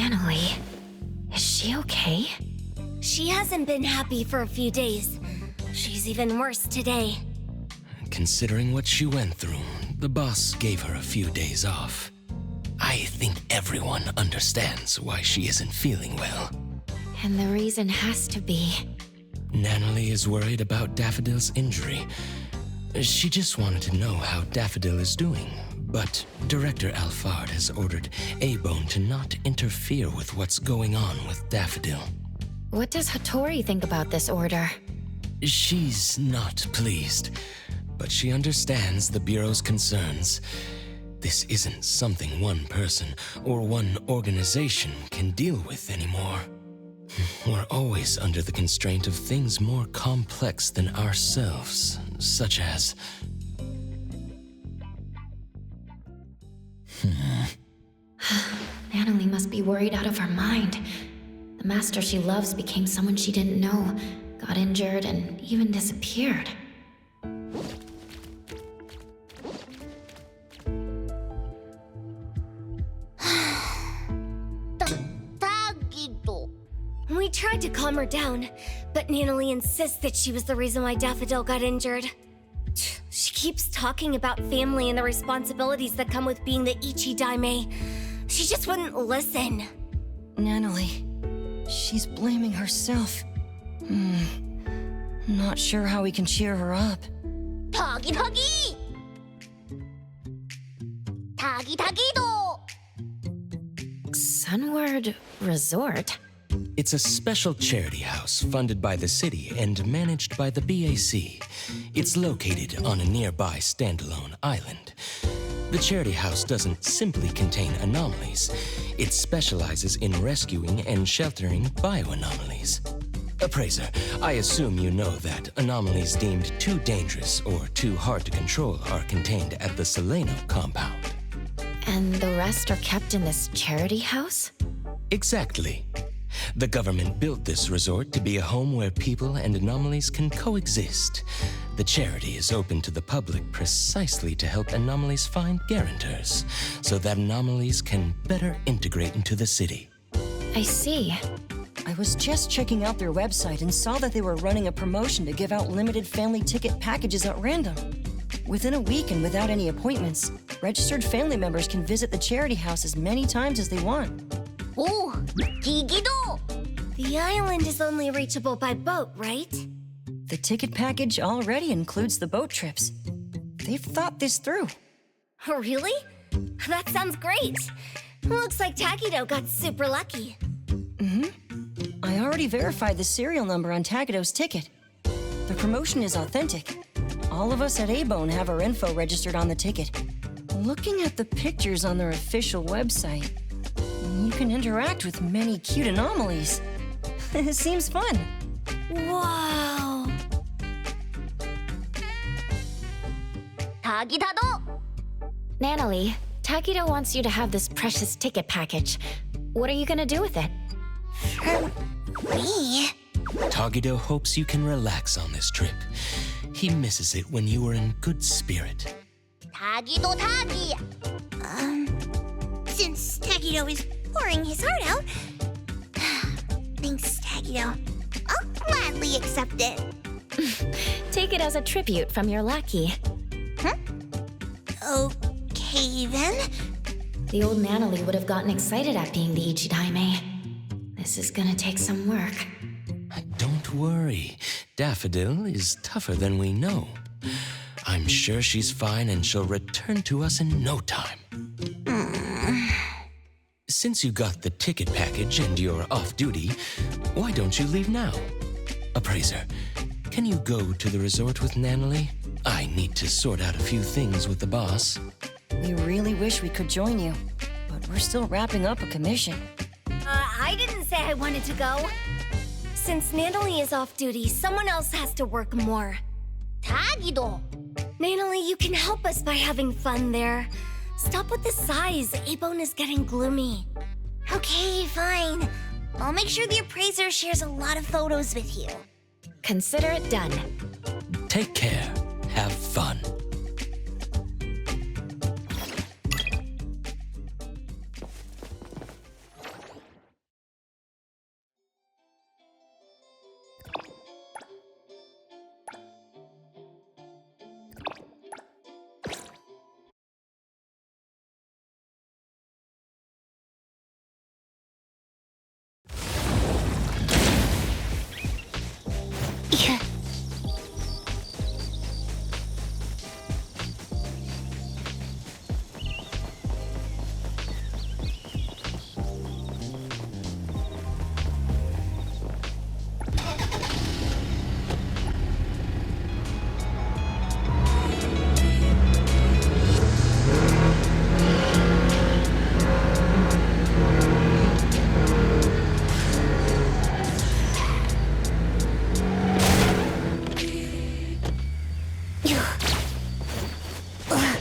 Nanally, is she okay? She hasn't been happy for a few days. She's even worse today. Considering what she went through, the boss gave her a few days off. I think everyone understands why she isn't feeling well. And the reason has to be... Nanally is worried about Daffodil's injury. She just wanted to know how Daffodil is doing, but Director Alphard has ordered A-Bone to not interfere with what's going on with Daffodil. What does Hattori think about this order? She's not pleased, but she understands the Bureau's concerns. This isn't something one person or one organization can deal with anymore. We're always under the constraint of things more complex than ourselves, such as... Nanally must be worried out of her mind. The master she loves became someone she didn't know, got injured, and even disappeared. We tried to calm her down, but Nanally insists that she was the reason why Daffodil got injured. She keeps talking about family and the responsibilities that come with being the Ichi-Daime. She just wouldn't listen. Nanally, she's blaming herself. Not sure how we can cheer her up. Tagi Tagi! Tagi Tagi-do! Sunward Resort? It's a special charity house funded by the city and managed by the BAC. It's located on a nearby standalone island. The charity house doesn't simply contain anomalies. It specializes in rescuing and sheltering bioanomalies. Appraiser, I assume you know that anomalies deemed too dangerous or too hard to control are contained at the Seleno compound. And the rest are kept in this charity house? Exactly. The government built this resort to be a home where people and anomalies can coexist. The charity is open to the public precisely to help anomalies find guarantors, so that anomalies can better integrate into the city. I see. I was just checking out their website and saw that they were running a promotion to give out limited family ticket packages at random. Within a week and without any appointments, registered family members can visit the charity house as many times as they want. Oh, Tigido! The island is only reachable by boat, right? The ticket package already includes the boat trips. They've thought this through. Oh, really? That sounds great. Looks like Takido got super lucky. I already verified the serial number on Takido's ticket. The promotion is authentic. All of us at A-Bone have our info registered on the ticket. Looking at the pictures on their official website, you can interact with many cute anomalies. It seems fun. Wow! Tagitado! Nanally, Takido wants you to have this precious ticket package. What are you gonna do with it? Me? Tagido hopes you can relax on this trip. He misses it when you were in good spirit. Tagido Tagi! Since Tagido is pouring his heart out... Thanks, Tagido. I'll gladly accept it. Take it as a tribute from your lackey. Huh? Okay, then. The old Nanally would have gotten excited at being the Ichi-Daime. This is gonna take some work. Don't worry. Daffodil is tougher than we know. I'm sure she's fine and she'll return to us in no time. Since you got the ticket package and you're off duty, why don't you leave now? Appraiser, can you go to the resort with Nanally? I need to sort out a few things with the boss. We really wish we could join you, but we're still wrapping up a commission. I didn't say I wanted to go. Since Nanally is off duty, someone else has to work more. Tagido! Nanally, you can help us by having fun there. Stop with the sighs. A-Bone is getting gloomy. Okay, fine. I'll make sure the appraiser shares a lot of photos with you. Consider it done. Take care. Have fun. Yeah.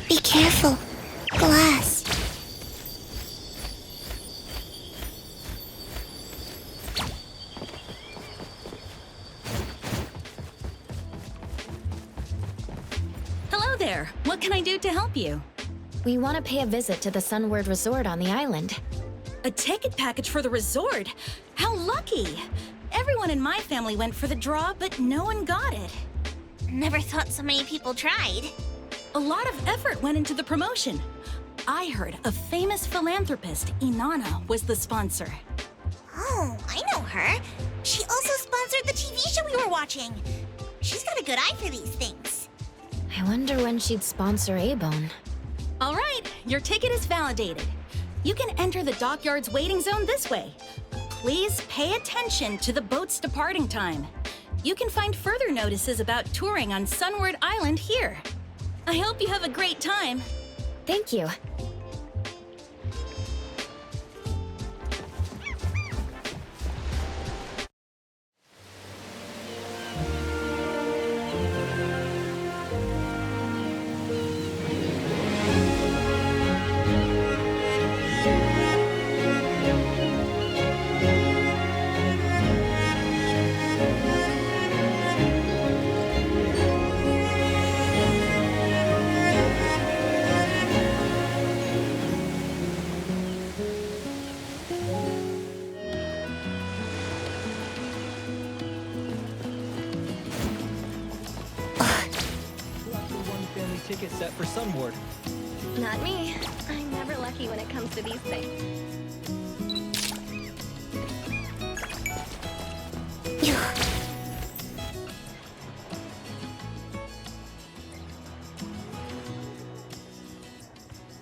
Be careful. Glass. Hello there. What can I do to help you? We want to pay a visit to the Sunward Resort on the island. A ticket package for the resort? How lucky! Everyone in my family went for the draw, but no one got it. Never thought so many people tried. A lot of effort went into the promotion. I heard a famous philanthropist, Inanna, was the sponsor. Oh, I know her. She also sponsored the TV show we were watching. She's got a good eye for these things. I wonder when she'd sponsor A-Bone. All right, your ticket is validated. You can enter the dockyard's waiting zone this way. Please pay attention to the boat's departing time. You can find further notices about touring on Sunward Island here. I hope you have a great time. Thank you. Ticket set for Sunward. Not me. I'm never lucky when it comes to these things.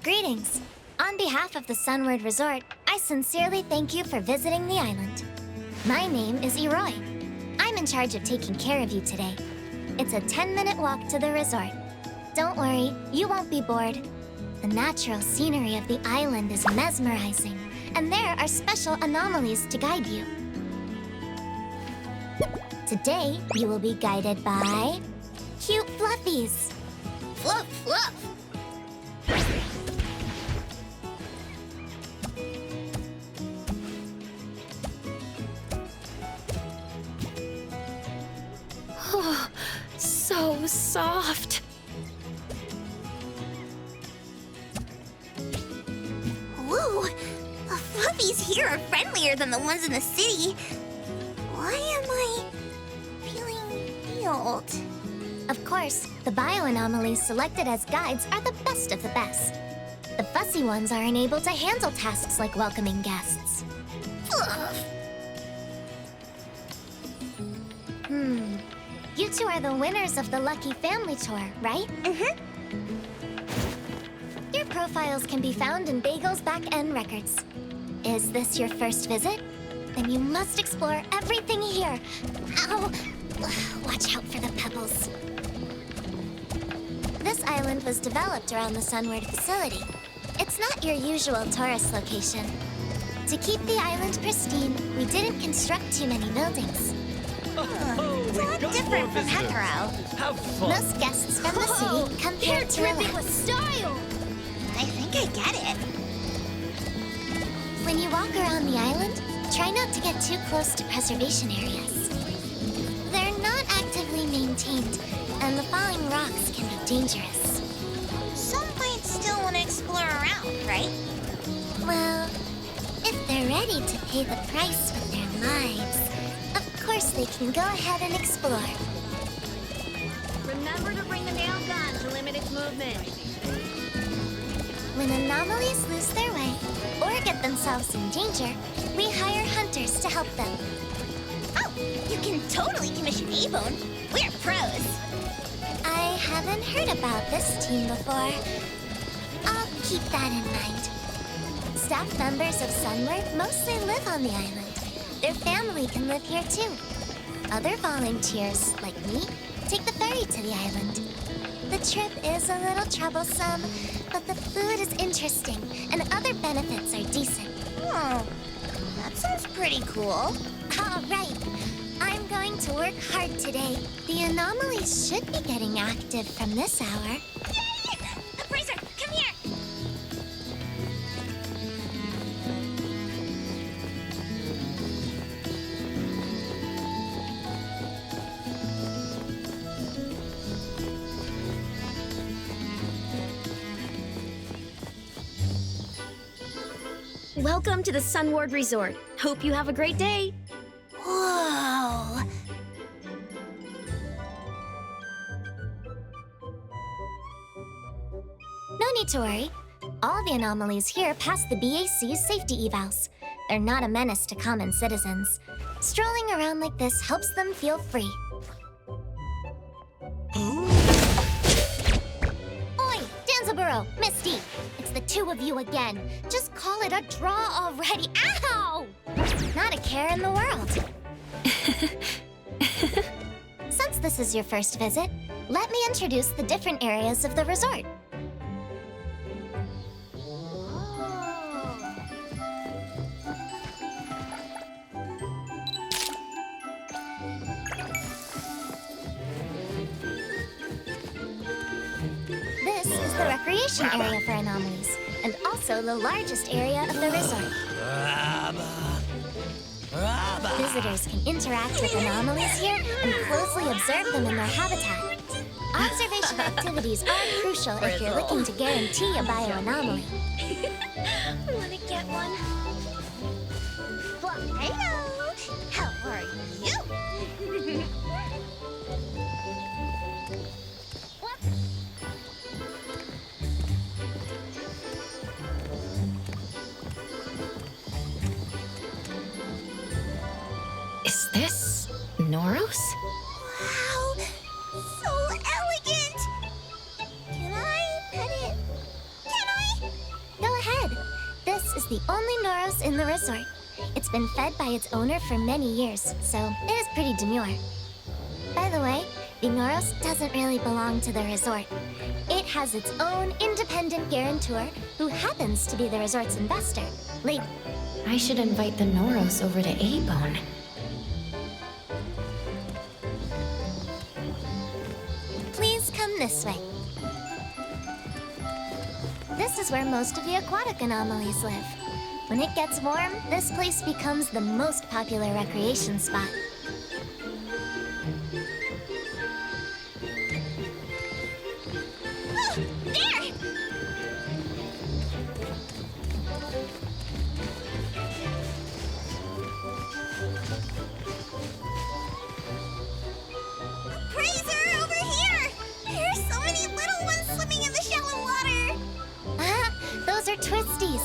Greetings. On behalf of the Sunward Resort, I sincerely thank you for visiting the island. My name is Eroy. I'm in charge of taking care of you today. It's a 10-minute walk to the resort. Don't worry, you won't be bored. The natural scenery of the island is mesmerizing, and there are special anomalies to guide you. Today, you will be guided by cute fluffies. Fluff, fluff! Oh, so soft. Whoa! The fluffies here are friendlier than the ones in the city. Why am I feeling healed? Of course, the bioanomalies selected as guides are the best of the best. The fussy ones are unable to handle tasks like welcoming guests. Fluff! You two are the winners of the Lucky Family Tour, right? Mm-hmm. Your profiles can be found in Bagel's back-end records. Is this your first visit? Then you must explore everything here. Ow! Watch out for the pebbles. This island was developed around the Sunward facility. It's not your usual tourist location. To keep the island pristine, we didn't construct too many buildings. Oh, It's a lot different from Hetero. Have fun. Most guests from the city come here to relax. with style! I think I get it. When you walk around the island, try not to get too close to preservation areas. They're not actively maintained, and the falling rocks can be dangerous. Some might still want to explore around, right? Well, if they're ready to pay the price with their lives, of course they can go ahead and explore. Remember to bring the nail gun to limit its movement. When anomalies lose their way or get themselves in danger, we hire hunters to help them. Ouch! You can totally commission A-Bone. We're pros. I haven't heard about this team before. I'll keep that in mind. Staff members of Sunward mostly live on the island. Their family can live here too. Other volunteers, like me, take the ferry to the island. The trip is a little troublesome, but the food is interesting, and other benefits are decent. Oh, that sounds pretty cool. All right. I'm going to work hard today. The anomalies should be getting active from this hour. Appraiser, come here! Welcome to the Sunward Resort. Hope you have a great day. Whoa! No need to worry. All the anomalies here pass the BAC's safety evals. They're not a menace to common citizens. Strolling around like this helps them feel free. Oi, Danzaburo, Misty! It's the two of you again. Just call it a draw already. Ow! Not a care in the world. Since this is your first visit, let me introduce the different areas of the resort. This is the recreation area for anomalies, and also the largest area of the resort. Visitors can interact with anomalies here and closely observe them in their habitat. Observation activities are crucial if you're looking to guarantee a bioanomaly. I want to get one. Hello! How are you? Is this Noros? Wow! So elegant! Can I pet it? Can I? Go ahead. This is the only Noros in the resort. It's been fed by its owner for many years, so it is pretty demure. By the way, the Noros doesn't really belong to the resort. It has its own independent guarantor, who happens to be the resort's investor. I should invite the Noros over to A-Bone. Please come this way. This is where most of the aquatic anomalies live. When it gets warm, this place becomes the most popular recreation spot. Oh, there! Appraiser, over here! There are so many little ones swimming in the shallow water! Those are twisties.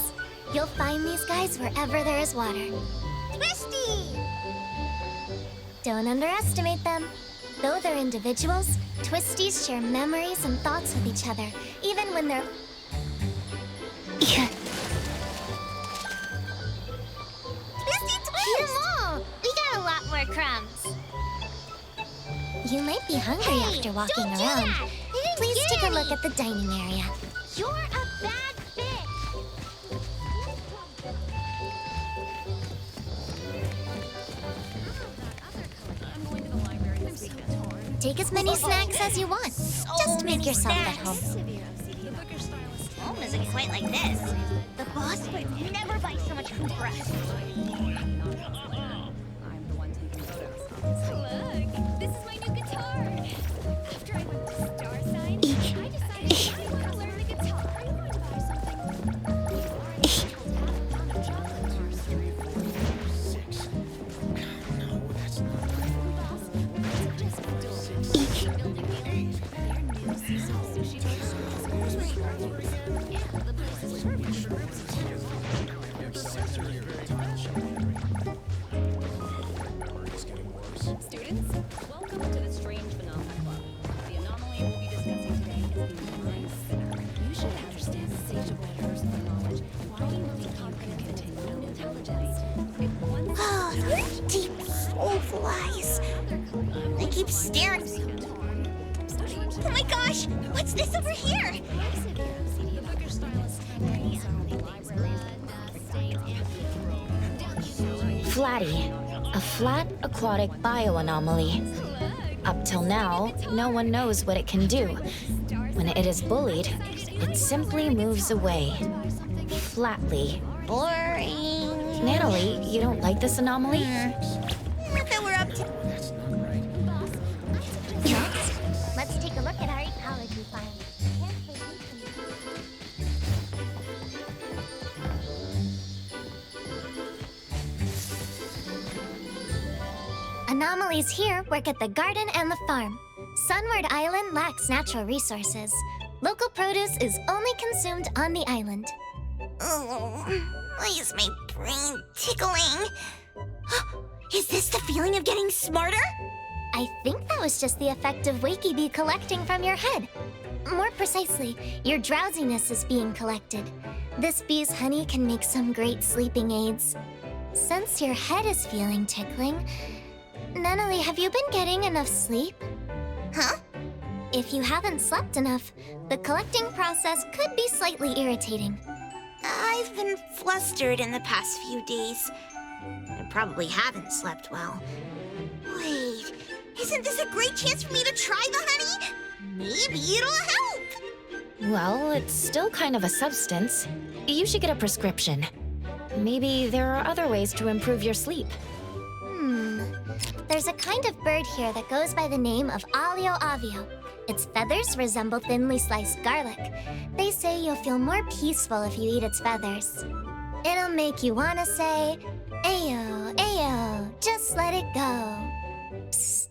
You'll find these guys wherever there is water. Twisty! Don't underestimate them. Though they're individuals, twisties share memories and thoughts with each other, even when they're... Twisty twist! Eat 'em all! We got a lot more crumbs. You might be hungry after walking around. Please take a look at the dining area. You're a bad bitch! Take as many snacks as you want. Just make yourself at home. Home isn't quite like this. The boss would never buy so much food for us. Look, this is my new guitar. After I went to Starside, I decided I want to learn the guitar. I want to buy something. keeps staring. Oh my gosh! What's this over here? Flatty, a flat aquatic bioanomaly. Up till now, no one knows what it can do. When it is bullied, it simply moves away. Flatly. Boring. Nanally, you don't like this anomaly? If it were up to... Let's take a look at our ecology file. Anomalies here work at the garden and the farm. Sunward Island lacks natural resources. Local produce is only consumed on the island. Oh, why is my brain tickling? Is this the feeling of getting smarter? I think that was just the effect of Wakey Bee collecting from your head. More precisely, your drowsiness is being collected. This bee's honey can make some great sleeping aids. Since your head is feeling tickling, Nanally, have you been getting enough sleep? Huh? If you haven't slept enough, the collecting process could be slightly irritating. I've been flustered in the past few days. I probably haven't slept well. Wait, isn't this a great chance for me to try the honey? Maybe it'll help! Well, it's still kind of a substance. You should get a prescription. Maybe there are other ways to improve your sleep. There's a kind of bird here that goes by the name of Alio Avio. Its feathers resemble thinly sliced garlic. They say you'll feel more peaceful if you eat its feathers. It'll make you wanna say, Ayo, Ayo, just let it go. Psst,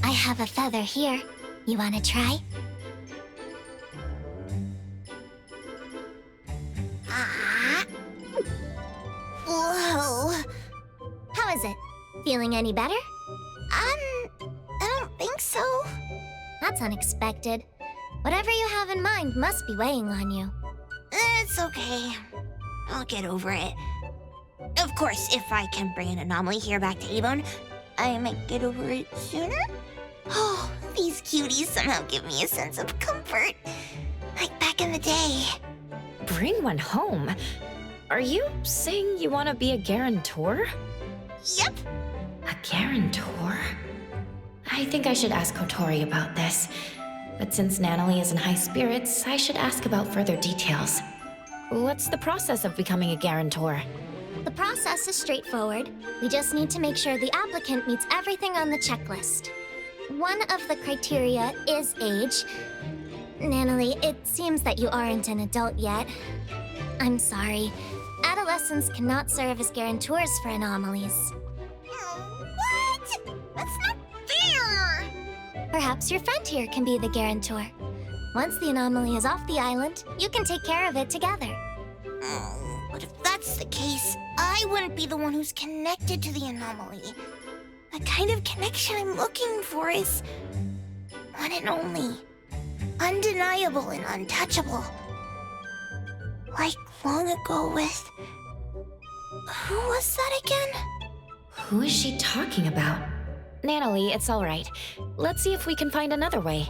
I have a feather here. You wanna try? Ah. Whoa. How is it? Feeling any better? I don't think so. That's unexpected. Whatever you have in mind must be weighing on you. It's okay. I'll get over it. Of course, if I can bring an anomaly here back to Avon, I might get over it sooner. Oh, these cuties somehow give me a sense of comfort. Like back in the day. Bring one home? Are you saying you want to be a guarantor? Yep. A guarantor? I think I should ask Kotori about this. But since Nanally is in high spirits, I should ask about further details. What's the process of becoming a guarantor? The process is straightforward. We just need to make sure the applicant meets everything on the checklist. One of the criteria is age. Nanally, it seems that you aren't an adult yet. I'm sorry. Adolescents cannot serve as guarantors for anomalies. What? That's not fair! Perhaps your friend here can be the guarantor. Once the anomaly is off the island, you can take care of it together. But if that's the case, I wouldn't be the one who's connected to the anomaly. The kind of connection I'm looking for is one and only. Undeniable and untouchable. Like long ago with... Who was that again? Who is she talking about? Nanally, it's all right. Let's see if we can find another way.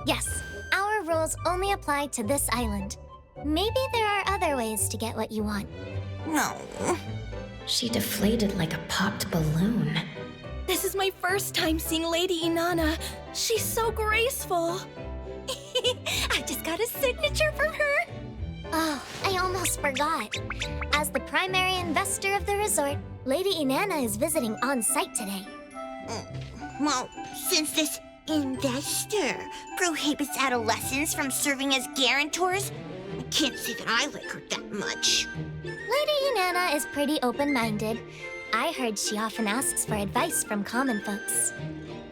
Yes, our rules only apply to this island. Maybe there are other ways to get what you want. No. She deflated like a popped balloon. This is my first time seeing Lady Inanna. She's so graceful. I just got a signature from her. Oh, I almost forgot. As the primary investor of the resort, Lady Inanna is visiting on site today. Well, since this investor prohibits adolescents from serving as guarantors, I can't say that I like her that much. Lady Inanna is pretty open-minded. I heard she often asks for advice from common folks.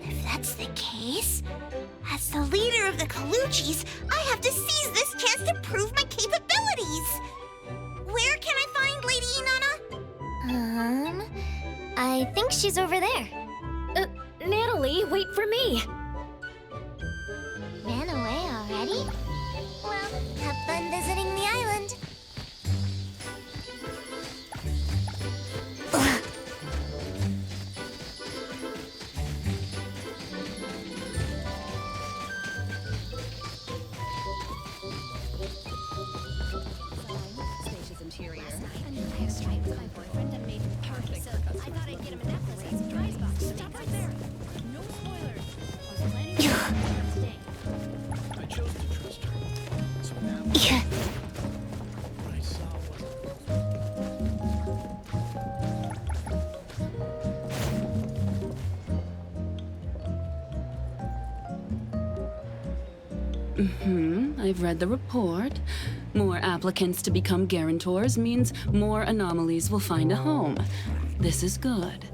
If that's the case, as the leader of the Colucci's, I have to seize this chance to prove my capabilities. Where can I find Lady Inanna? I think she's over there. Nanally, wait for me! Ran away already? Well, have fun visiting the island. I've read the report. More applicants to become guarantors means more anomalies will find a home. This is good.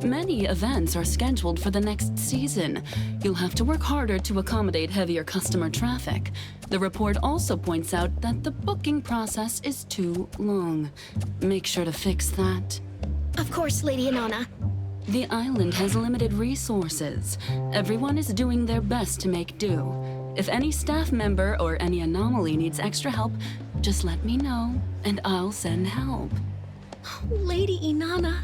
Many events are scheduled for the next season. You'll have to work harder to accommodate heavier customer traffic. The report also points out that the booking process is too long. Make sure to fix that. Of course, Lady Inanna. The island has limited resources. Everyone is doing their best to make do. If any staff member or any anomaly needs extra help, just let me know, and I'll send help. Lady Inanna.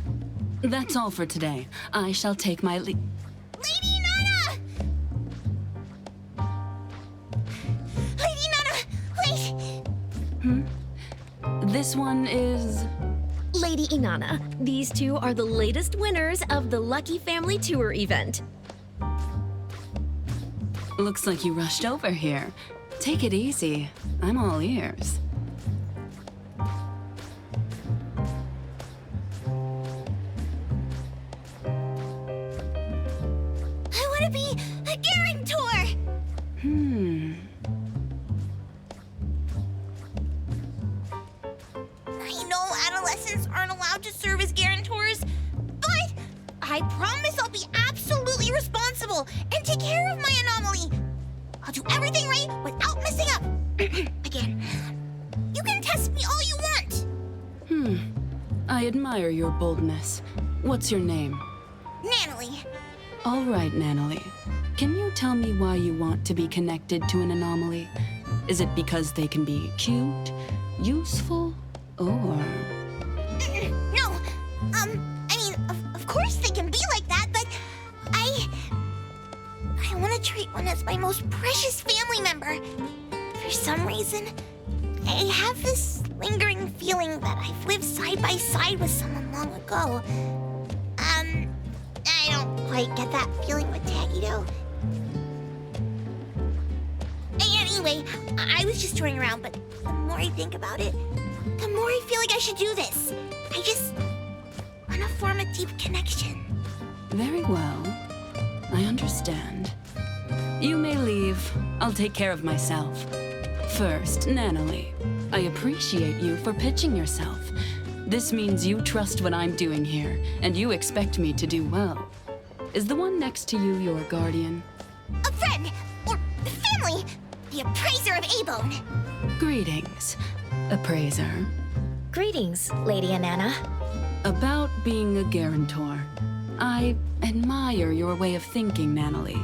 That's all for today. I shall take my leave. Lady Inanna! Lady Inanna, wait! This one is... Lady Inanna, these two are the latest winners of the Lucky Family Tour event. Looks like you rushed over here. Take it easy. I'm all ears. I want to be a guarantor! I know adolescents aren't allowed to serve as guarantors, but I promise I'll be absolutely responsible and take care of my anomaly. I'll do everything right without messing up. Again, you can test me all you want. I admire your boldness. What's your name? Nanally. All right, Nanally. Can you tell me why you want to be connected to an anomaly? Is it because they can be cute, useful, or... No, I mean, of course they can be like that, but I want to treat one as my most precious family member. For some reason, I have this lingering feeling that I've lived side by side with someone long ago. I don't quite get that feeling with Taggy, though. Anyway, I was just touring around, but the more I think about it, the more I feel like I should do this. I just want to form a deep connection. Very well. I understand. You may leave. I'll take care of myself. First, Nanally, I appreciate you for pitching yourself. This means you trust what I'm doing here, and you expect me to do well. Is the one next to you your guardian? A friend, or family, the appraiser of A-Bone. Greetings, appraiser. Greetings, Lady Inanna. About being a guarantor. I admire your way of thinking, Nanally.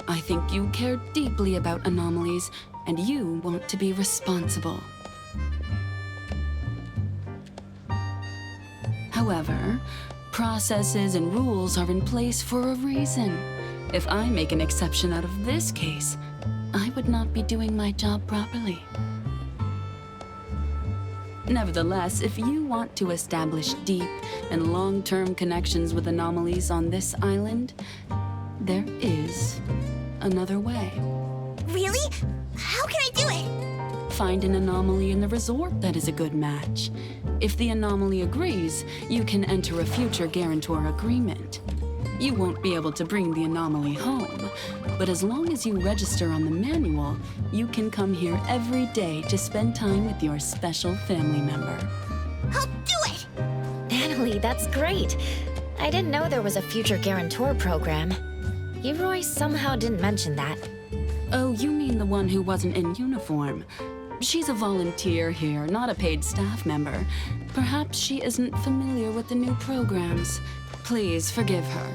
I think you care deeply about anomalies, and you want to be responsible. However, processes and rules are in place for a reason. If I make an exception out of this case, I would not be doing my job properly. Nevertheless, if you want to establish deep and long-term connections with anomalies on this island, there is another way. Really? How can I do it? Find an anomaly in the resort that is a good match. If the anomaly agrees, you can enter a future guarantor agreement. You won't be able to bring the anomaly home, but as long as you register on the manual, you can come here every day to spend time with your special family member. I'll do it! Nanally, that's great. I didn't know there was a future guarantor program. Roy somehow didn't mention that. Oh, you mean the one who wasn't in uniform. She's a volunteer here, not a paid staff member. Perhaps she isn't familiar with the new programs. Please forgive her.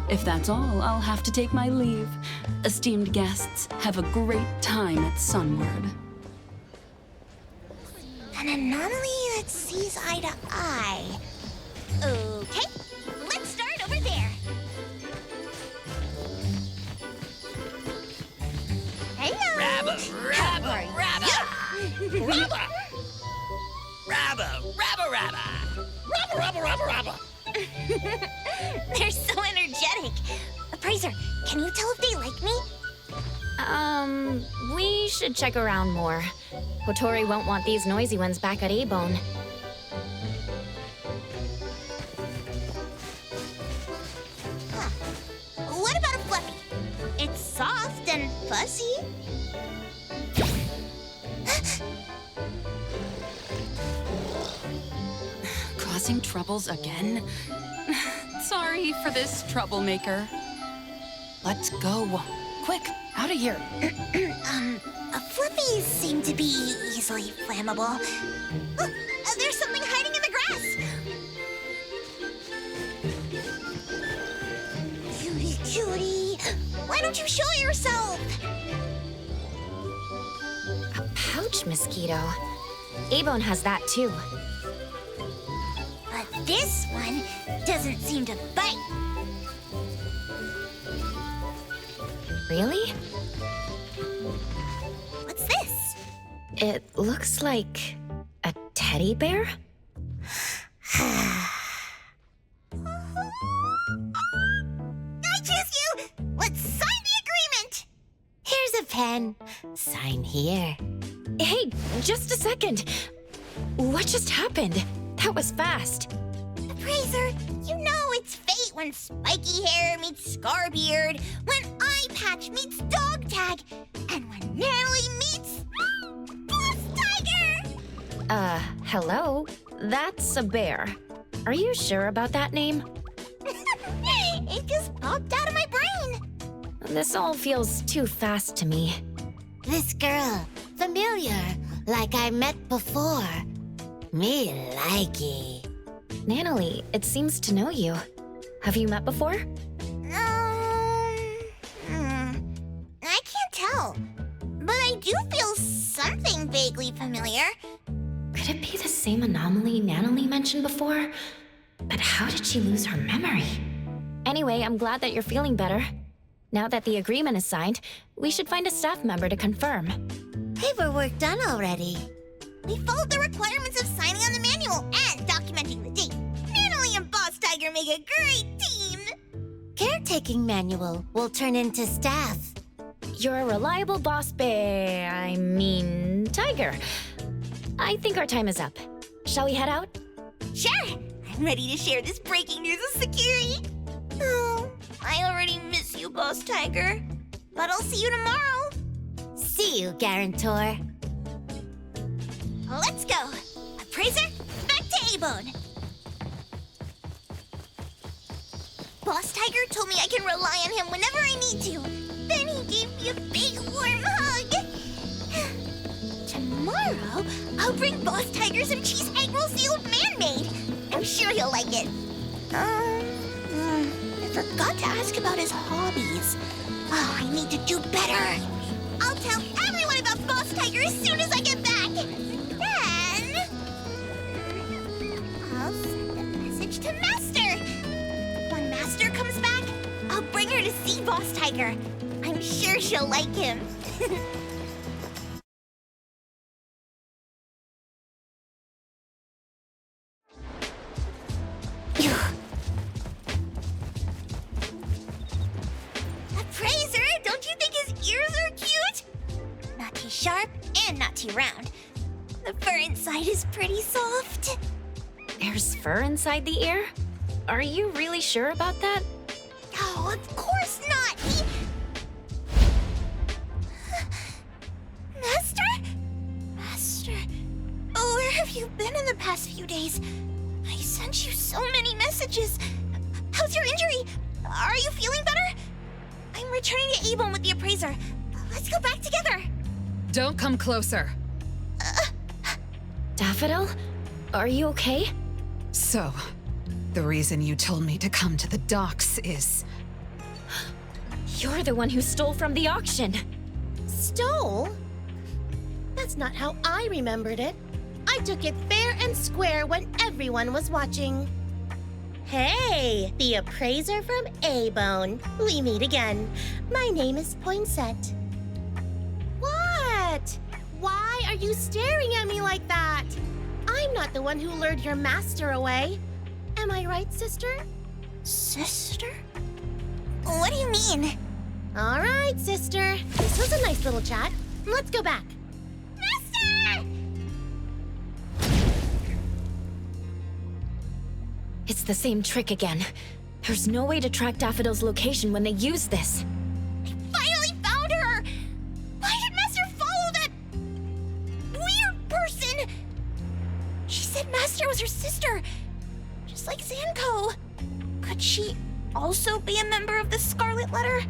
If that's all, I'll have to take my leave. Esteemed guests, have a great time at Sunward. An anomaly that sees eye to eye. Okay, let's start over there. Hello. Rabba, rabba, rabba. Rabba. Rabba, rabba, rabba. Rabba, rabba, rabba, rabba. They're so energetic. Appraiser, can you tell if they like me? We should check around more. Hotori won't want these noisy ones back at A-Bone. What about a Fluffy? It's soft. fussy. Causing troubles again? Sorry for this, troublemaker. Let's go. Quick, out of here. Fluffies seem to be easily flammable. Oh, there's something hiding in the grass. Cutie, cutie, why don't you show yourself? A pouch mosquito. Abone has that too. But this one doesn't seem to bite. Really? What's this? It looks like a teddy bear? I choose you! Let's sign the agreement! Here's a pen. Sign here. Hey, just a second. What just happened? That was fast. Appraiser, you know it's fate when spiky hair meets Scarbeard, when eye patch meets dog tag, and when Nanally meets Boss Tiger! Hello? That's a bear. Are you sure about that name? It just popped out of my brain. This all feels too fast to me. This girl, familiar, like I met before. Me likey. Nanally, it seems to know you. Have you met before? I can't tell. But I do feel something vaguely familiar. Could it be the same anomaly Nanally mentioned before? But how did she lose her memory? Anyway, I'm glad that you're feeling better. Now that the agreement is signed, we should find a staff member to confirm. Paperwork done already. We followed the requirements of signing on the manual and documenting the date. Nanally and Boss Tiger make a great team. Caretaking manual will turn into staff. You're a reliable boss tiger. I think our time is up. Shall we head out? Sure. I'm ready to share this breaking news with Sakiri. Oh, I already miss you, Boss Tiger. But I'll see you tomorrow. See you, Guarantor. Let's go. Appraiser, back to Abone. Boss Tiger told me I can rely on him whenever I need to. Then he gave me a big warm hug. Tomorrow, I'll bring Boss Tiger some cheese egg roll sealed man-made. I'm sure he'll like it. I forgot to ask about his hobbies. Oh, I need to do better. I'll tell everyone about Boss Tiger as soon as I get back. Then, I'll send a message to Master. When Master comes back, I'll bring her to see Boss Tiger. I'm sure she'll like him. Appraiser, don't you think his ears are cute? Not too sharp and not too round. The fur inside is pretty soft. There's fur inside the ear? Are you really sure about that? Oh, of course not. Master? Oh, where have you been in the past few days? I sent you so many messages. How's your injury? Are you feeling better? I'm returning to Abone with the appraiser. Let's go back together. Don't come closer. Daffodil? Are you okay? So, the reason you told me to come to the docks is... You're the one who stole from the auction. Stole? That's not how I remembered it. I took it fair and square when everyone was watching. Hey, the appraiser from Abone. We meet again. My name is Poinsett. What? Why are you staring at me like that? I'm not the one who lured your master away. Am I right, sister? Sister? What do you mean? All right, sister. This was a nice little chat. Let's go back. Master! It's the same trick again. There's no way to track Daffodil's location when they use this. I finally found her! her sister, just like Zanko. Could she also be a member of the Scarlet Letter?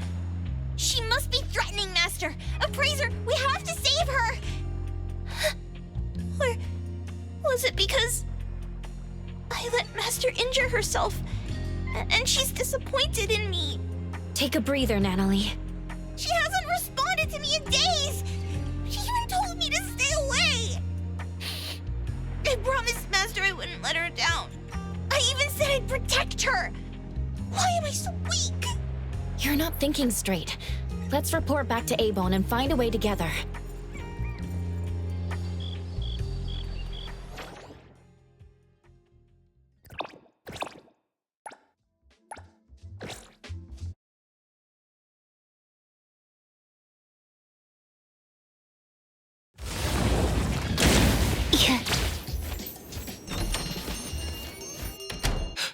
She must be threatening, Master! Appraiser, we have to save her! Or was it because I let Master injure herself, and she's disappointed in me? Take a breather, Nanally. She hasn't responded to me in days! She even told me to stay away! I promised Master I wouldn't let her down. I even said I'd protect her! Why am I so weak? You're not thinking straight. Let's report back to A-Bone and find a way together.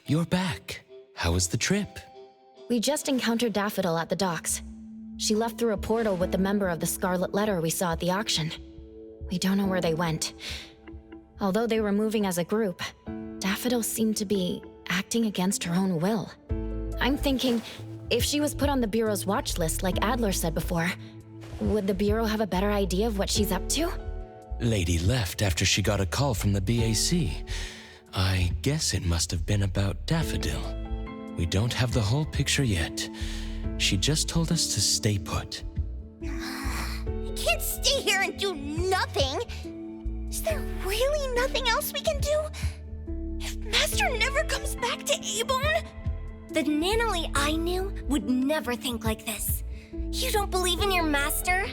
You're back. How was the trip? We just encountered Daffodil at the docks. She left through a portal with the member of the Scarlet Letter we saw at the auction. We don't know where they went. Although they were moving as a group, Daffodil seemed to be acting against her own will. I'm thinking, if she was put on the Bureau's watch list like Adler said before, would the Bureau have a better idea of what she's up to? Lady left after she got a call from the BAC. I guess it must have been about Daffodil. We don't have the whole picture yet. She just told us to stay put. I can't stay here and do nothing. Is there really nothing else we can do? If Master never comes back to A-Bone? The Nanally I knew would never think like this. You don't believe in your master?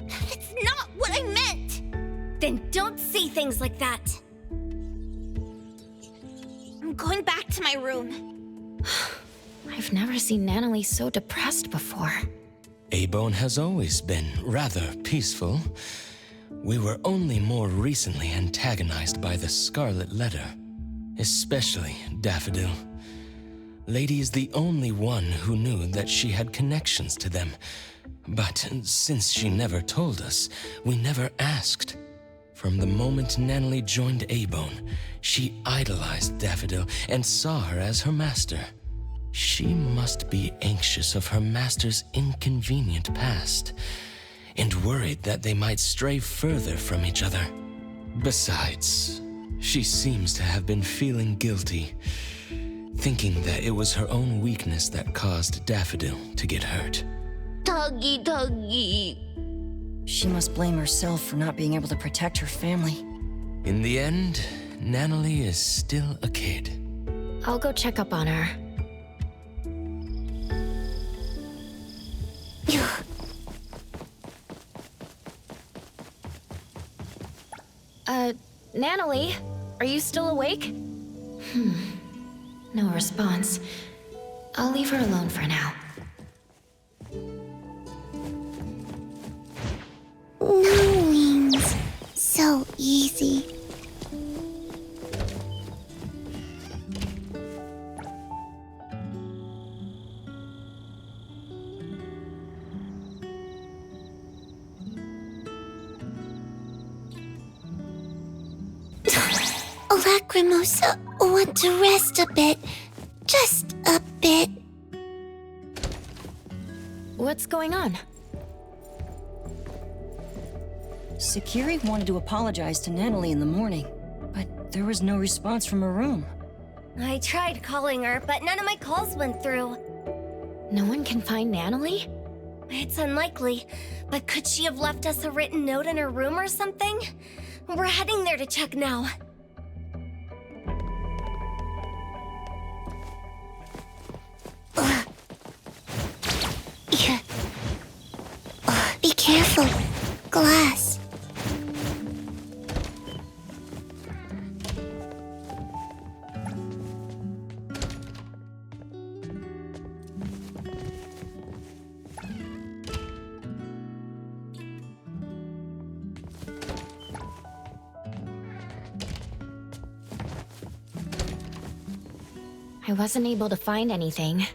That's not what I meant! Then don't say things like that. I'm going back to my room. I've never seen Nanally so depressed before. A-Bone has always been rather peaceful. We were only more recently antagonized by the Scarlet Letter, especially Daffodil. Lady is the only one who knew that she had connections to them, but since she never told us, we never asked. From the moment Nanally joined A-Bone, she idolized Daffodil and saw her as her master. She must be anxious of her master's inconvenient past, and worried that they might stray further from each other. Besides, she seems to have been feeling guilty, thinking that it was her own weakness that caused Daffodil to get hurt. Tuggy. She must blame herself for not being able to protect her family. In the end, Nanally is still a kid. I'll go check up on her. Nanally, are you still awake? No response. I'll leave her alone for now. No wings. So easy. Lacrimosa want to rest a bit. Just a bit. What's going on? Sakiri wanted to apologize to Nanally in the morning, but there was no response from her room. I tried calling her, but none of my calls went through. No one can find Nanally? It's unlikely, but could she have left us a written note in her room or something? We're heading there to check now. Be careful. Glass. I wasn't able to find anything,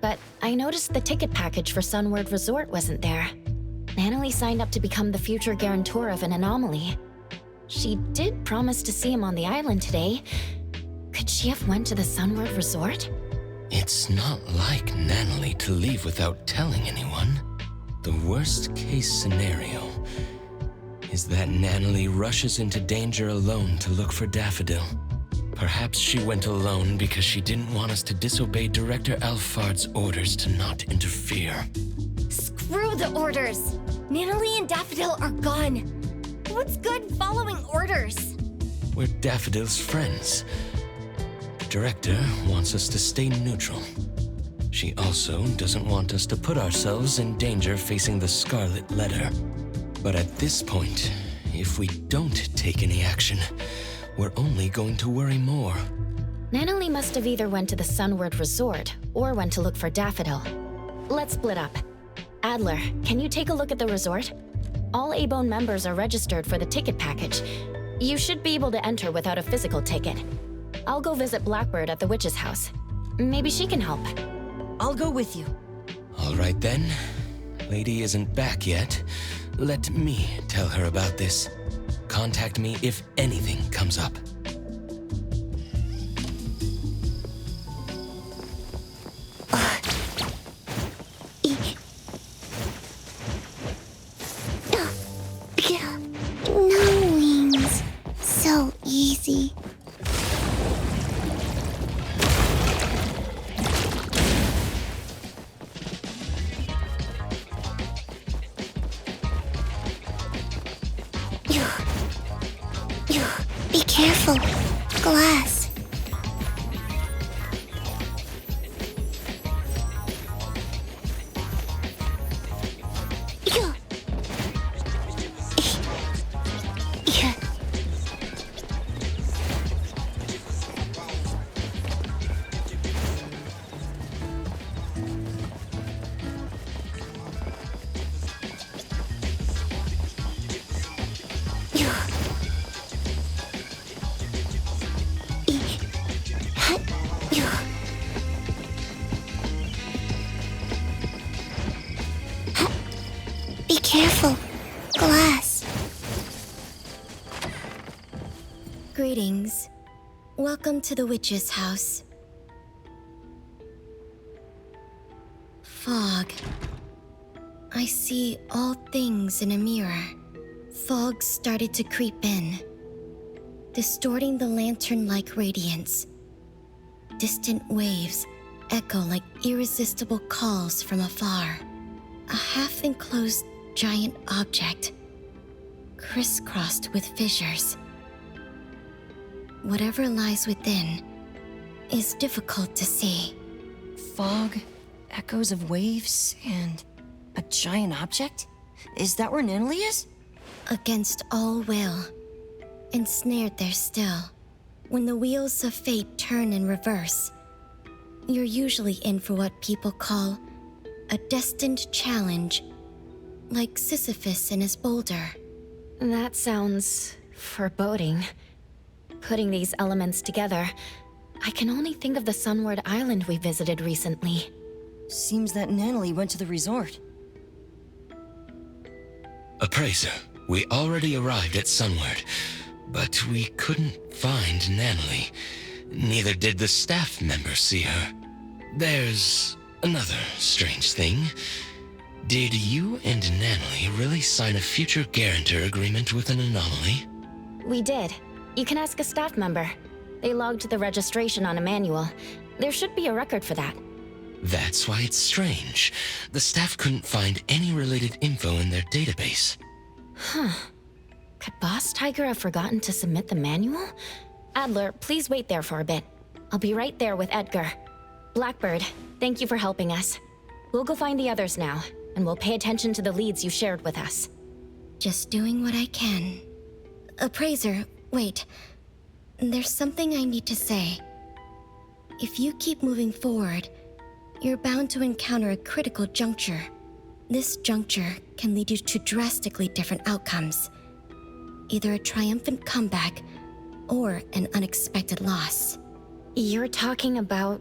but I noticed the ticket package for Sunward Resort wasn't there. Nanally signed up to become the future guarantor of an anomaly. She did promise to see him on the island today, Could she have went to the Sunward Resort? It's not like Nanally to leave without telling anyone. The worst case scenario is that Nanally rushes into danger alone to look for Daffodil. Perhaps she went alone because she didn't want us to disobey Director Alfard's orders to not interfere. Screw the orders! Nanally and Daffodil are gone. What's good following orders? We're Daffodil's friends. The Director wants us to stay neutral. She also doesn't want us to put ourselves in danger facing the Scarlet Letter. But at this point, if we don't take any action, we're only going to worry more. Nanally must have either went to the Sunward Resort or went to look for Daffodil. Let's split up. Adler, can you take a look at the resort? All A-Bone members are registered for the ticket package. You should be able to enter without a physical ticket. I'll go visit Blackbird at the witch's house. Maybe she can help. I'll go with you. All right then. Lady isn't back yet. Let me tell her about this. Contact me if anything comes up. No wings. So easy. Be careful. Glass. Be careful. Glass. Greetings. Welcome to the witch's house. Fog. I see all things in a mirror. Fog started to creep in, distorting the lantern-like radiance. Distant waves echo like irresistible calls from afar. A half-enclosed giant object, crisscrossed with fissures. Whatever lies within is difficult to see. Fog, echoes of waves, and a giant object? Is that where Nanally is? Against all will, ensnared there still. When the wheels of fate turn in reverse, you're usually in for what people call a destined challenge, like Sisyphus and his boulder. That sounds foreboding. Putting these elements together, I can only think of the Sunward Island we visited recently. Seems that Nanally went to the resort. Appraiser, we already arrived at Sunward, but we couldn't find Nanally. Neither did the staff members see her. There's another strange thing. Did you and Nanally really sign a future guarantor agreement with an anomaly? We did. You can ask a staff member. They logged the registration on a manual. There should be a record for that. That's why it's strange. The staff couldn't find any related info in their database. Huh. Could Boss Tiger have forgotten to submit the manual? Adler, please wait there for a bit. I'll be right there with Edgar. Blackbird, thank you for helping us. We'll go find the others now, and we'll pay attention to the leads you shared with us. Just doing what I can. Appraiser, wait. There's something I need to say. If you keep moving forward, you're bound to encounter a critical juncture. This juncture can lead you to drastically different outcomes. Either a triumphant comeback, or an unexpected loss. You're talking about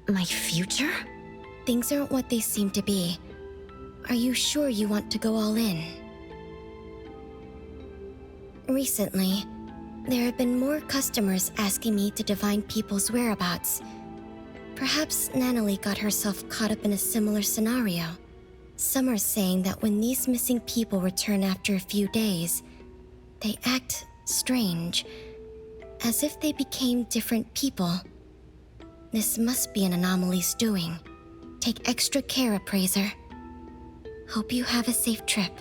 my future? Things aren't what they seem to be. Are you sure you want to go all in? Recently, There have been more customers asking me to divine people's whereabouts. Perhaps Nanally got herself caught up in a similar scenario. Some are saying that when these missing people return after a few days, they act strange, as if they became different people. This must be an anomaly's doing. Take extra care, Appraiser. Hope you have a safe trip.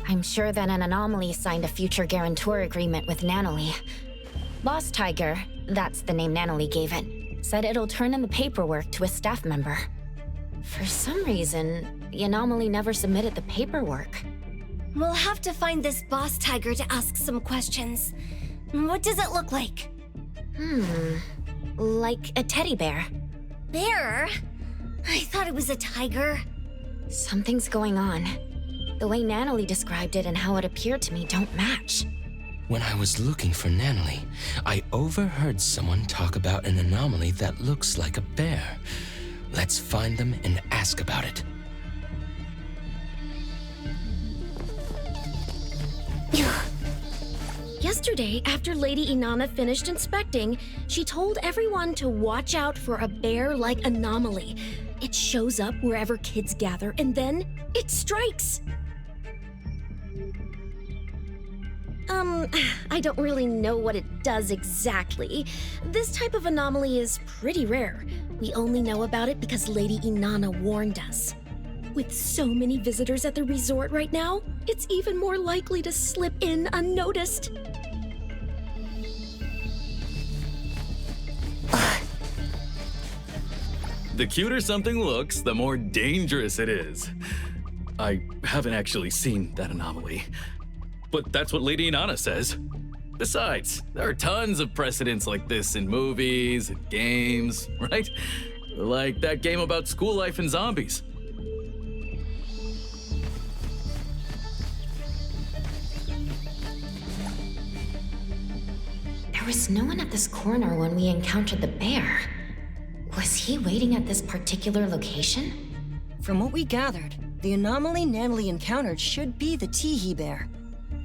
I'm sure that an anomaly signed a future guarantor agreement with Nanally. Boss Tiger, that's the name Nanally gave it, said it'll turn in the paperwork to a staff member. For some reason, the anomaly never submitted the paperwork. We'll have to find this boss tiger to ask some questions. What does it look like? Like a teddy bear. Bear? I thought it was a tiger. Something's going on. The way Nanally described it and how it appeared to me don't match. When I was looking for Nanally, I overheard someone talk about an anomaly that looks like a bear. Let's find them and ask about it. Yesterday, after Lady Inanna finished inspecting, she told everyone to watch out for a bear-like anomaly. It shows up wherever kids gather, and then it strikes. I don't really know what it does exactly. This type of anomaly is pretty rare. We only know about it because Lady Inanna warned us. With so many visitors at the resort right now, it's even more likely to slip in unnoticed. The cuter something looks, the more dangerous it is. I haven't actually seen that anomaly, but that's what Lady Inanna says. Besides, there are tons of precedents like this in movies and games, right? Like that game about school life and zombies. There was no one at this corner when we encountered the bear. Was he waiting at this particular location? From what we gathered, the anomaly Nanally encountered should be the Teehee bear.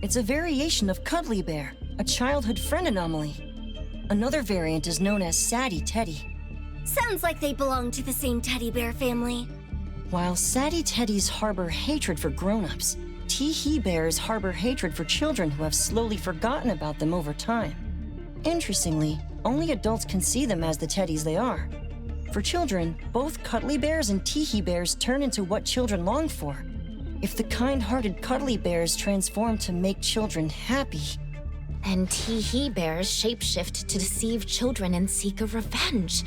It's a variation of Cuddly Bear, a childhood friend anomaly. Another variant is known as Sadie Teddy. Sounds like they belong to the same teddy bear family. While Sadie Teddies harbor hatred for grown-ups, Teehee bears harbor hatred for children who have slowly forgotten about them over time. Interestingly, only adults can see them as the teddies they are. For children, both Cuddly Bears and Teehee bears turn into what children long for. If the kind-hearted Cuddly Bears transform to make children happy, and Teehee bears shapeshift to deceive children and seek a revenge.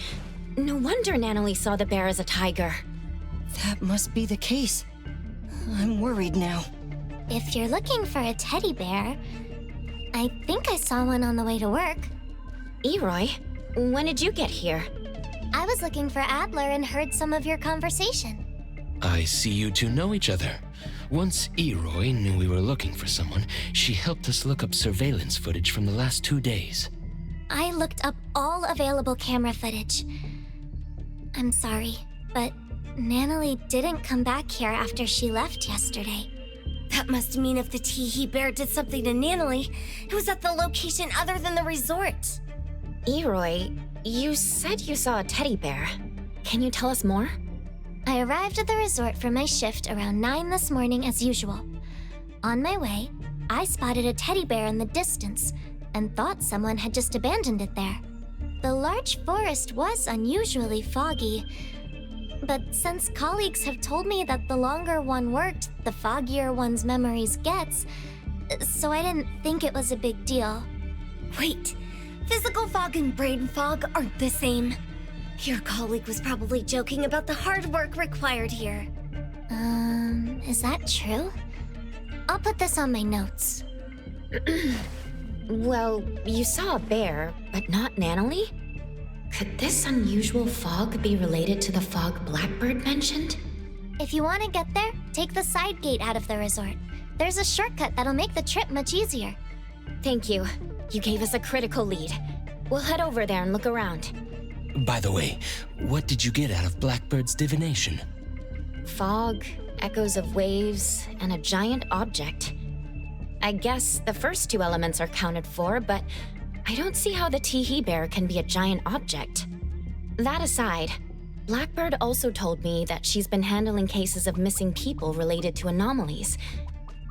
No wonder Nanally saw the bear as a tiger. That must be the case. I'm worried now. If you're looking for a teddy bear, I think I saw one on the way to work. Eroy, when did you get here? I was looking for Adler and heard some of your conversation. I see you two know each other. Once Eroy knew we were looking for someone, she helped us look up surveillance footage from the last 2 days. I looked up all available camera footage. I'm sorry, but Nanally didn't come back here after she left yesterday. That must mean if the Teehee bear did something to Nanally, it was at the location other than the resort. Eroy, you said you saw a teddy bear. Can you tell us more? I arrived at the resort for my shift around 9 this morning as usual. On my way, I spotted a teddy bear in the distance and thought someone had just abandoned it there. The large forest was unusually foggy, but since colleagues have told me that the longer one worked, the foggier one's memories gets, so I didn't think it was a big deal. Wait, physical fog and brain fog aren't the same. Your colleague was probably joking about the hard work required here. Is that true? I'll put this on my notes. Well, you saw a bear, but not Nanally? Could this unusual fog be related to the fog Blackbird mentioned? If you want to get there, take the side gate out of the resort. There's a shortcut that'll make the trip much easier. Thank you. You gave us a critical lead. We'll head over there and look around. By the way, what did you get out of Blackbird's divination? Fog, echoes of waves, and a giant object. I guess the first two elements are counted for, but I don't see how the Teehee bear can be a giant object. That aside, Blackbird also told me that she's been handling cases of missing people related to anomalies.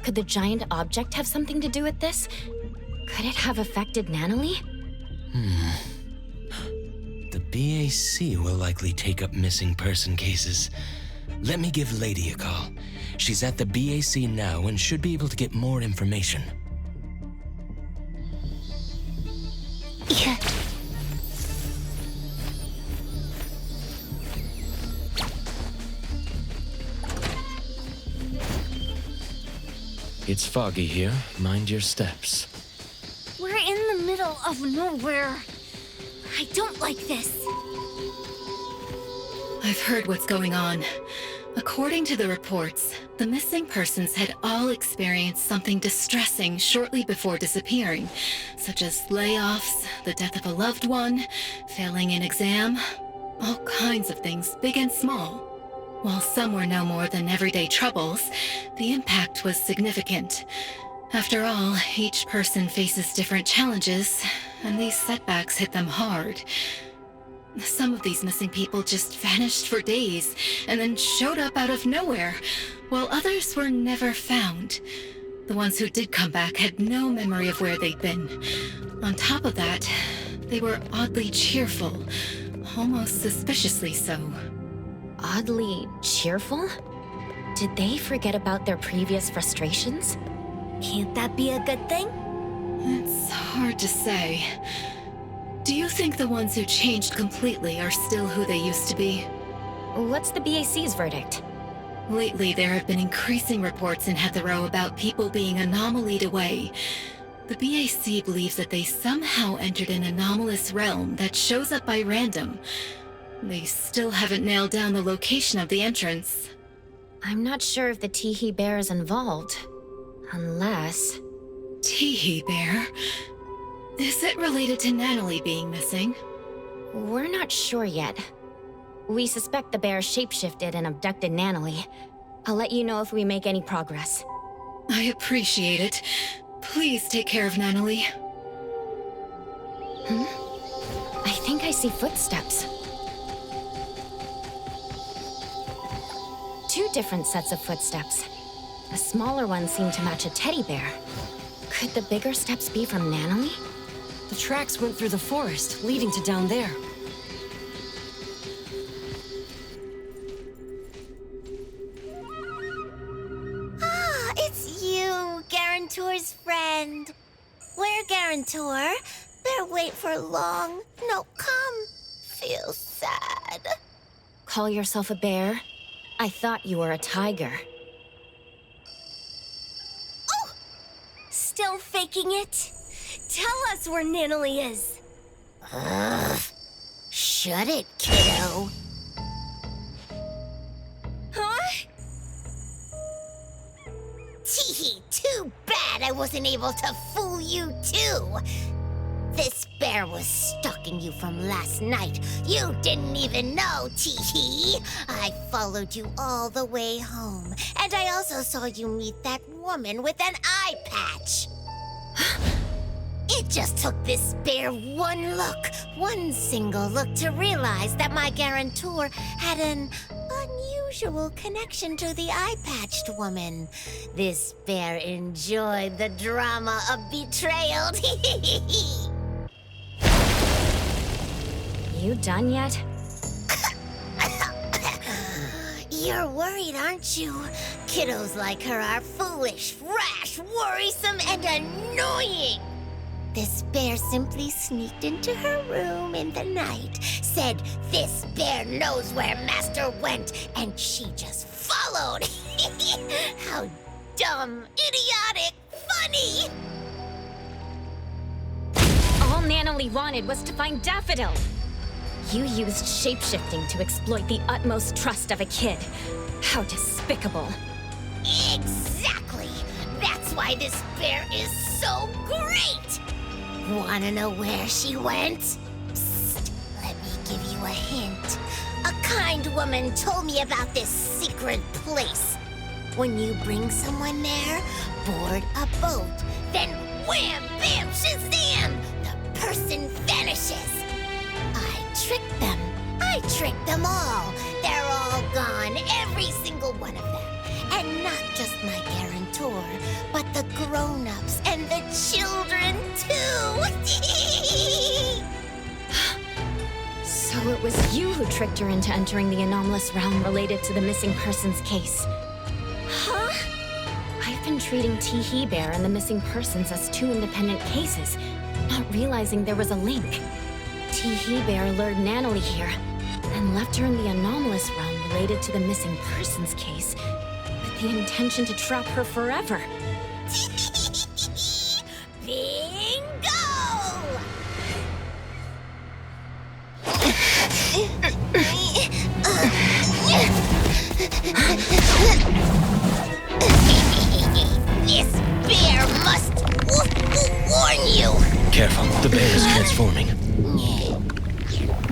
Could the giant object have something to do with this? Could it have affected Nanally? The BAC will likely take up missing person cases. Let me give Lady a call. She's at the BAC now and should be able to get more information. It's foggy here. Mind your steps. We're in the middle of nowhere. I don't like this. I've heard what's going on. According to the reports, the missing persons had all experienced something distressing shortly before disappearing, such as layoffs, the death of a loved one, failing an exam, all kinds of things, big and small. While some were no more than everyday troubles, the impact was significant. After all, each person faces different challenges, and these setbacks hit them hard. Some of these missing people just vanished for days, and then showed up out of nowhere, while others were never found. The ones who did come back had no memory of where they'd been. On top of that, they were oddly cheerful, almost suspiciously so. Oddly cheerful? Did they forget about their previous frustrations? Can't that be a good thing? It's hard to say. Do you think the ones who changed completely are still who they used to be? What's the BAC's verdict? Lately, there have been increasing reports in Heathrow about people being anomalied away. The BAC believes that they somehow entered an anomalous realm that shows up by random. They still haven't nailed down the location of the entrance. I'm not sure if the Teehee bear is involved. Unless... Teehee bear? Is it related to Nanally being missing? We're not sure yet. We suspect the bear shapeshifted and abducted Nanally. I'll let you know if we make any progress. I appreciate it. Please take care of Nanally. I think I see footsteps. Two different sets of footsteps. The smaller ones seem to match a teddy bear. Could the bigger steps be from Nanally? The tracks went through the forest, leading to down there. Ah, it's you, Guarantor's friend. Where, Guarantor? Better wait for long. No, come. Feel sad. Call yourself a bear? I thought you were a tiger. Oh! Still faking it? Tell us where Nanally is. Shut it, kiddo. Huh? Teehee, too bad I wasn't able to fool you too. This bear was stalking you from last night. You didn't even know, Teehee. I followed you all the way home. And I also saw you meet that woman with an eye patch. It just took this bear one look, one single look to realize that my guarantor had an unusual connection to the eye-patched woman. This bear enjoyed the drama of betrayal. You done yet? You're worried, aren't you? Kiddos like her are foolish, rash, worrisome, and annoying. This bear simply sneaked into her room in the night, said, "This bear knows where Master went," and she just followed. How dumb, idiotic, funny! All Nanally wanted was to find Daffodil. You used shapeshifting to exploit the utmost trust of a kid. How despicable. Exactly! That's why this bear is so great! Wanna know where she went? Psst, let me give you a hint. A kind woman told me about this secret place. When you bring someone there, board a boat, then wham, bam, shazam! The person vanishes. I tricked them all. They're all gone, every single one of them. And not just my guarantor, but the grown-ups and the children, too! So it was you who tricked her into entering the anomalous realm related to the missing persons case. Huh? I've been treating Teehee Bear and the missing persons as two independent cases, not realizing there was a link. Teehee Bear lured Nanally here, and left her in the anomalous realm related to the missing persons case, with the intention to trap her forever. Bingo! This bear must warn you! Careful, the bear is transforming.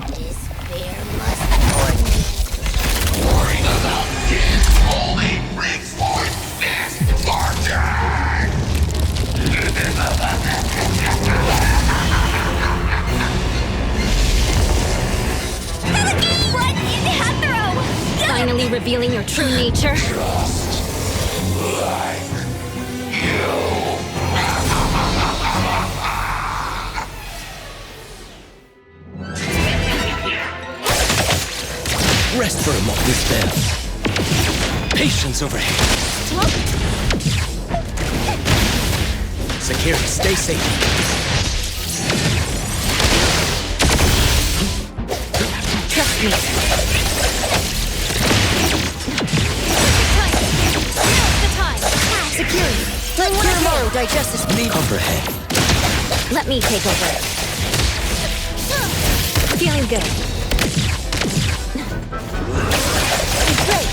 This bear must warn you. Worrying about this only brings forth misfortune. Run, Hathro! Finally revealing your true nature. Rest for a moment, this bell. Patience over here. Security, stay safe. Trust me. Security, let Kiramoto digest this bleed. Comprehend. Let me take over. Feeling good. Great.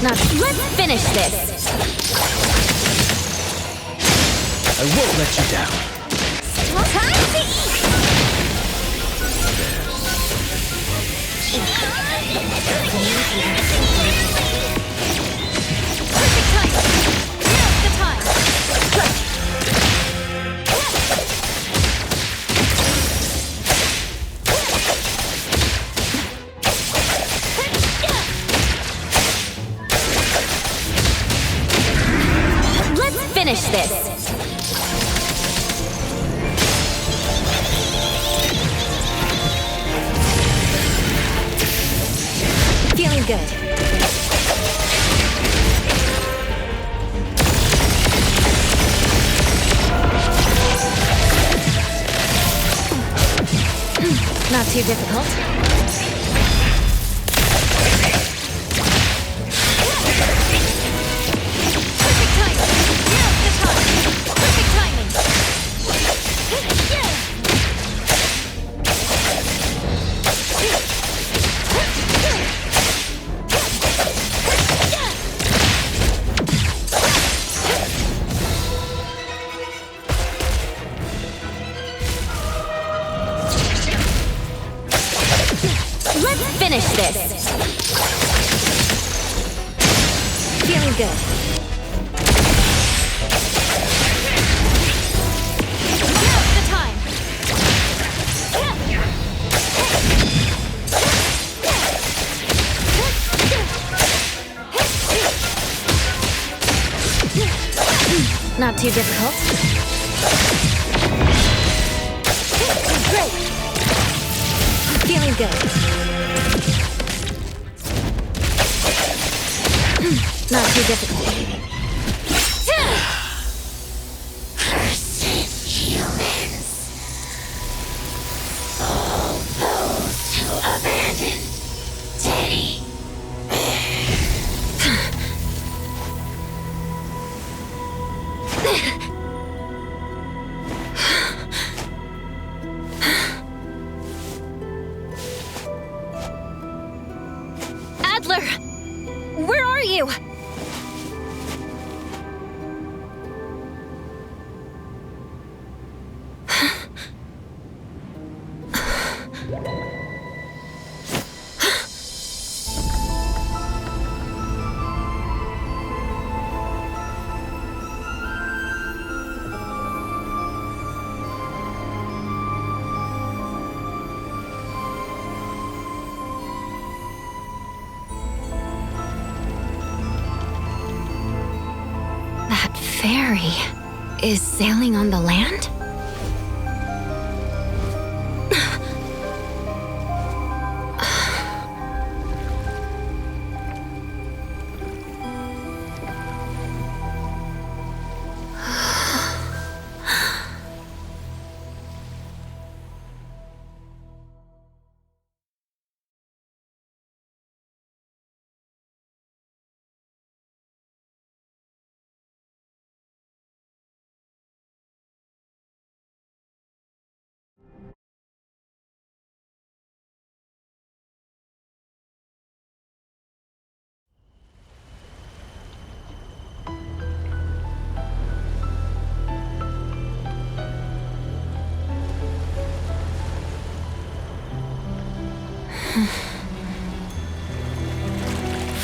Now let's finish this. I won't let you down. Time to eat! Let's finish this. Feeling good. Not too difficult. Finish this. Feeling good. Now's the time. Not too difficult. Great. Feeling good. Not too difficult. Cursed humans. That ferry is sailing on the land?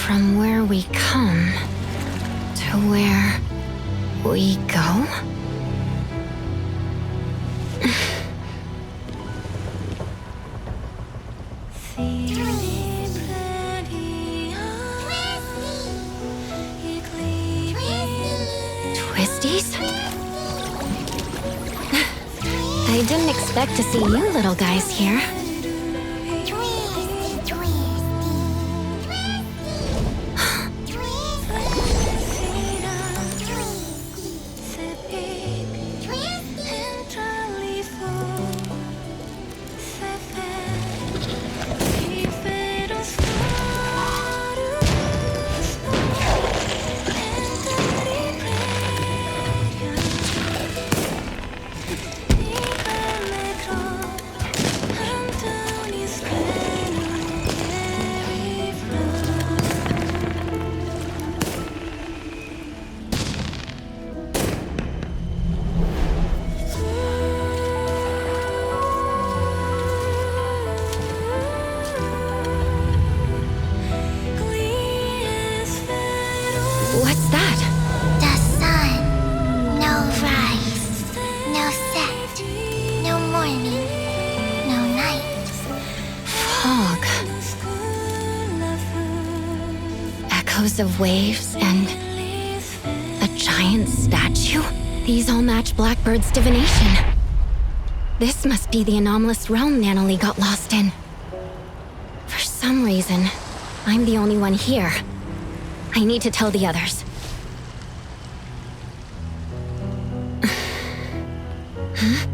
From where we come to where we go? Twisties? I didn't expect to see you little guys here. What's that? The sun. No rise. No set. No morning. No night. Fog. Echoes of waves and a giant statue? These all match Blackbird's divination. This must be the anomalous realm Nanally got lost in. For some reason, I'm the only one here. I need to tell the others. Huh?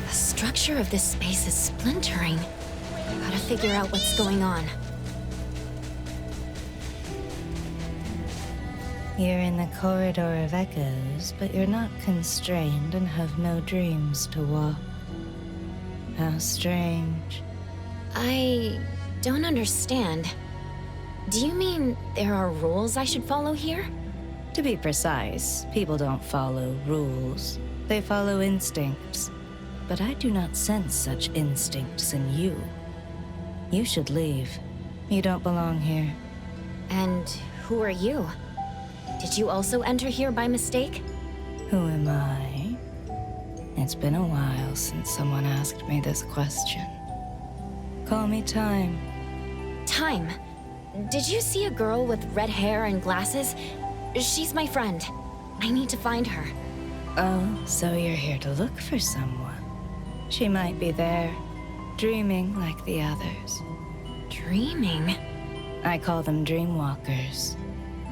The structure of this space is splintering. Gotta figure out what's going on. You're in the corridor of echoes, but you're not constrained and have no dreams to walk. How strange. I don't understand. Do you mean there are rules I should follow here? To be precise, people don't follow rules. They follow instincts. But I do not sense such instincts in you. You should leave. You don't belong here. And who are you? Did you also enter here by mistake? Who am I? It's been a while since someone asked me this question. Call me Thyme. Thyme. Did you see a girl with red hair and glasses? She's my friend. I need to find her. Oh, so you're here to look for someone. She might be there, dreaming like the others. Dreaming? I call them Dreamwalkers.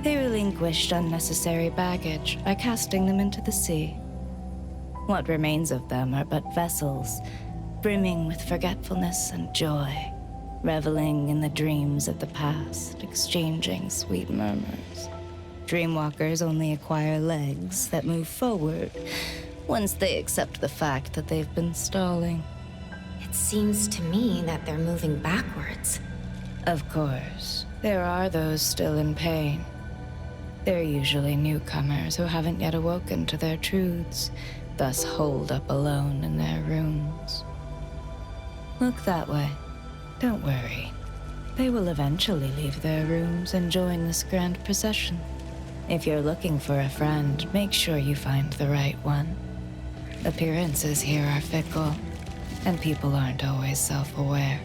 They relinquished unnecessary baggage by casting them into the sea. What remains of them are but vessels, brimming with forgetfulness and joy, reveling in the dreams of the past, exchanging sweet murmurs. Dreamwalkers only acquire legs that move forward once they accept the fact that they've been stalling. It seems to me that they're moving backwards. Of course. There are those still in pain. They're usually newcomers who haven't yet awoken to their truths, thus holed up alone in their rooms. Look that way. Don't worry. They will eventually leave their rooms and join this grand procession. If you're looking for a friend, make sure you find the right one. Appearances here are fickle, and people aren't always self-aware.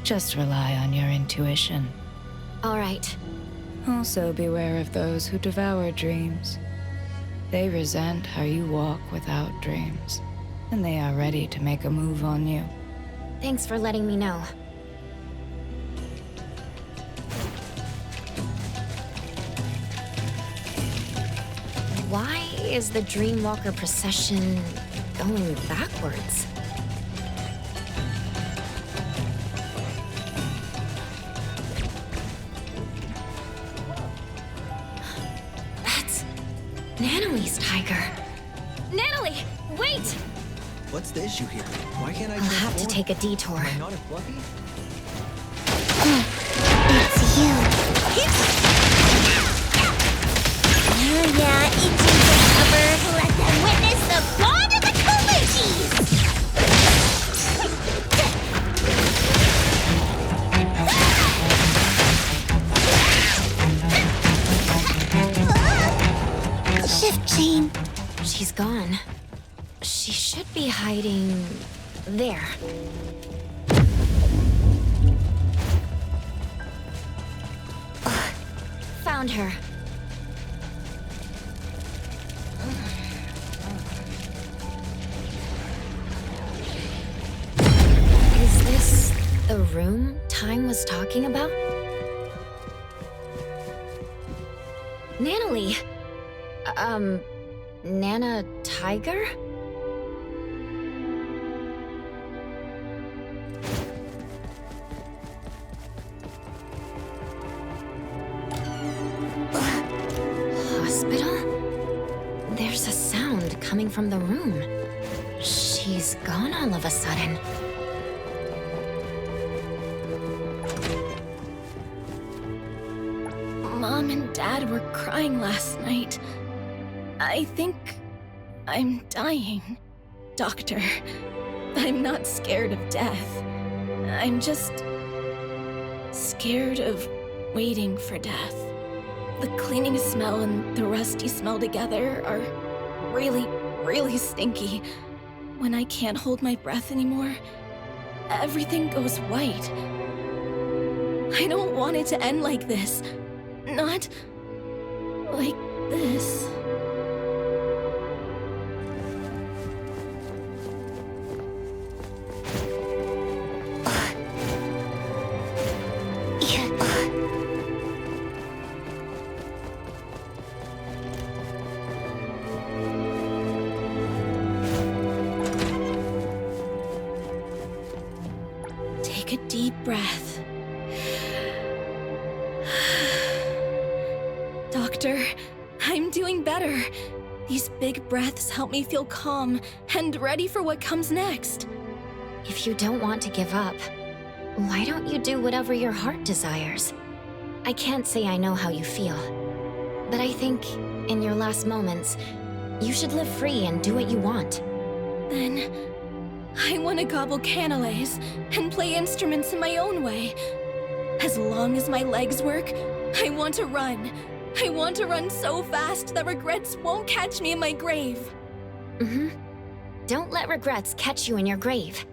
Just rely on your intuition. All right. Also beware of those who devour dreams. They resent how you walk without dreams, and they are ready to make a move on you. Thanks for letting me know. Why is the Dreamwalker procession going backwards? That's Nanally's tiger. Nanally, wait! What's the issue here? Why can't I I'll have to transform? take a detour. Am I not a Fluffy? It's you. Oh yeah, it's you, cover. Let them witness the blood of the Kolichis! Shift chain. She's gone. She should be hiding there. Found her. Is this the room Thyme was talking about? Nanally. Nana Tiger? Hospital? There's a sound coming from the room. She's gone all of a sudden. Mom and Dad were crying last night. I think I'm dying. Doctor, I'm not scared of death. I'm just scared of waiting for death. The cleaning smell and the rusty smell together are really, really stinky. When I can't hold my breath anymore, everything goes white. I don't want it to end like this. Not like this. Take a deep breath. Doctor, I'm doing better. These big breaths help me feel calm and ready for what comes next. If you don't want to give up, why don't you do whatever your heart desires? I can't say I know how you feel, but I think, in your last moments, you should live free and do what you want. Then, I want to gobble canales and play instruments in my own way. As long as my legs work, I want to run. I want to run so fast that regrets won't catch me in my grave. Mm-hmm. Don't let regrets catch you in your grave.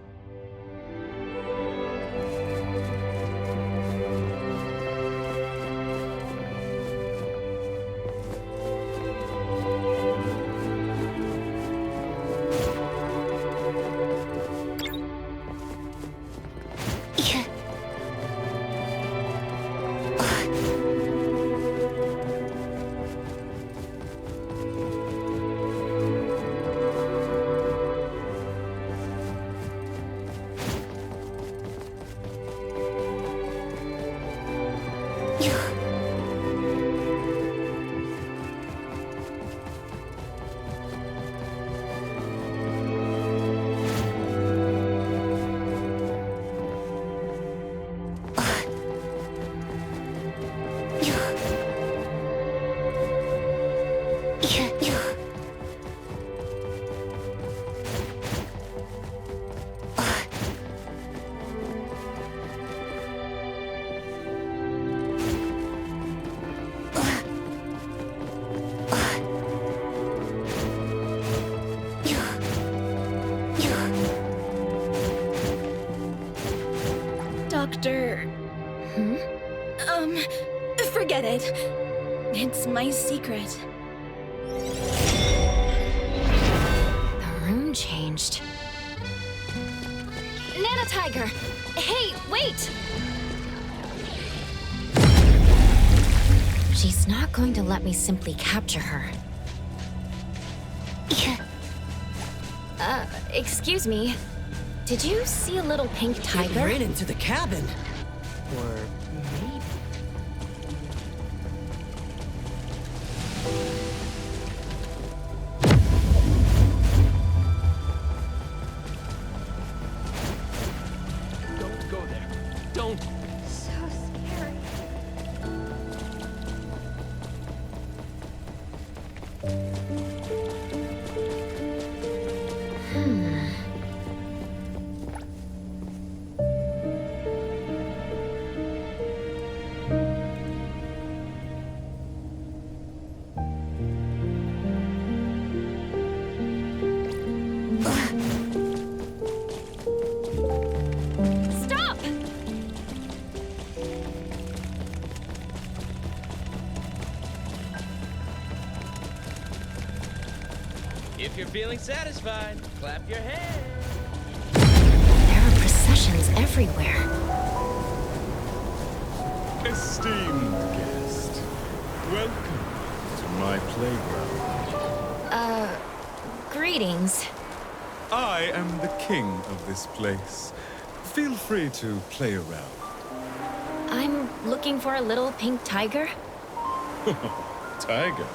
after... Forget it. It's my secret. The rune changed. Nana Tiger! Hey, wait! She's not going to let me simply capture her. Excuse me. Did you see a little pink tiger? It ran into the cabin. Or maybe... Don't go there. Don't. So scary. Stop! If you're feeling satisfied, clap your hands. There are processions everywhere. Esteemed guest, welcome to my playground. Greetings. I am the king of this place. Feel free to play around. I'm looking for a little pink tiger. Tiger?